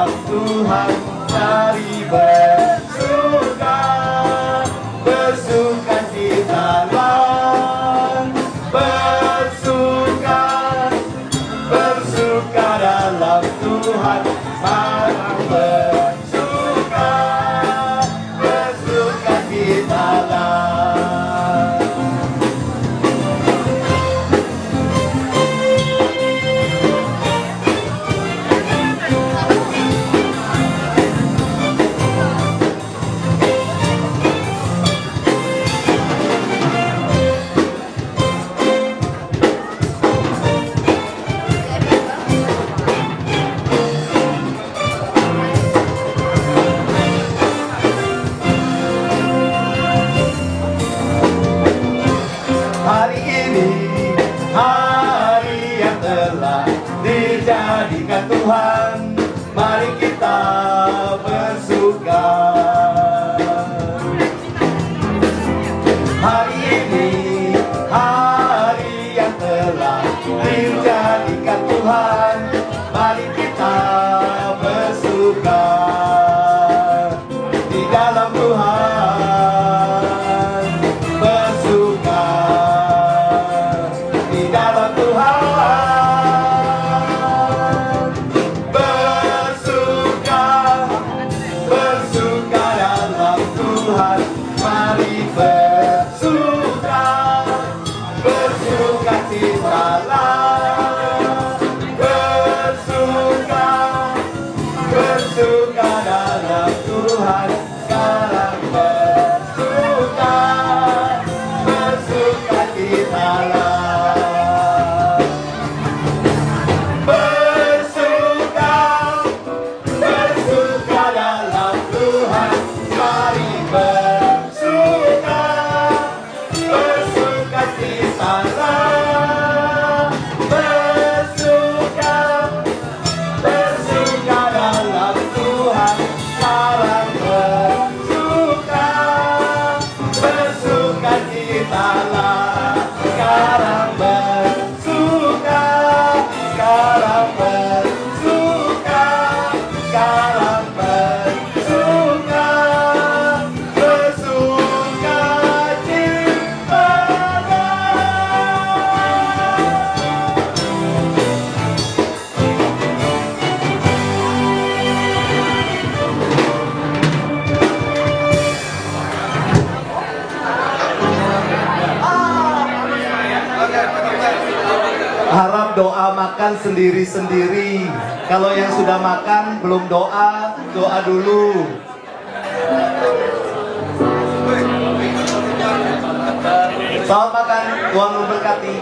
dalam Tuhan, mari bersuka, bersuka citalah, bersuka, bersuka dalam Tuhan, mari bersuka, bersuka citalah. Hari ini, hari yang telah dijadikan Tuhan, mari kita bersuka. Hari ini, hari yang telah dijadikan Tuhan, mari kita bersuka di dalam Tuhan, bersuka di dalam Tuhan, bersuka, bersuka dalam Tuhan, mari bersuka, bersuka citalah, bersuka, bersuka dalam Tuhan, sekarang bersuka, bersuka citalah, bersuka, bersuka dalam Tuhan, mari bersuka, bersuka citalah, bersuka, bersuka dalam Tuhan, sekarang bersuka, bersuka citalah, sekarang bersuka, sekarang bersuka, sekarang bersuka, bersuka Harap doa makan sendiri-sendiri. Kalau yang sudah makan belum doa, doa dulu. Selamat makan, Tuhan memberkati.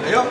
Ayo.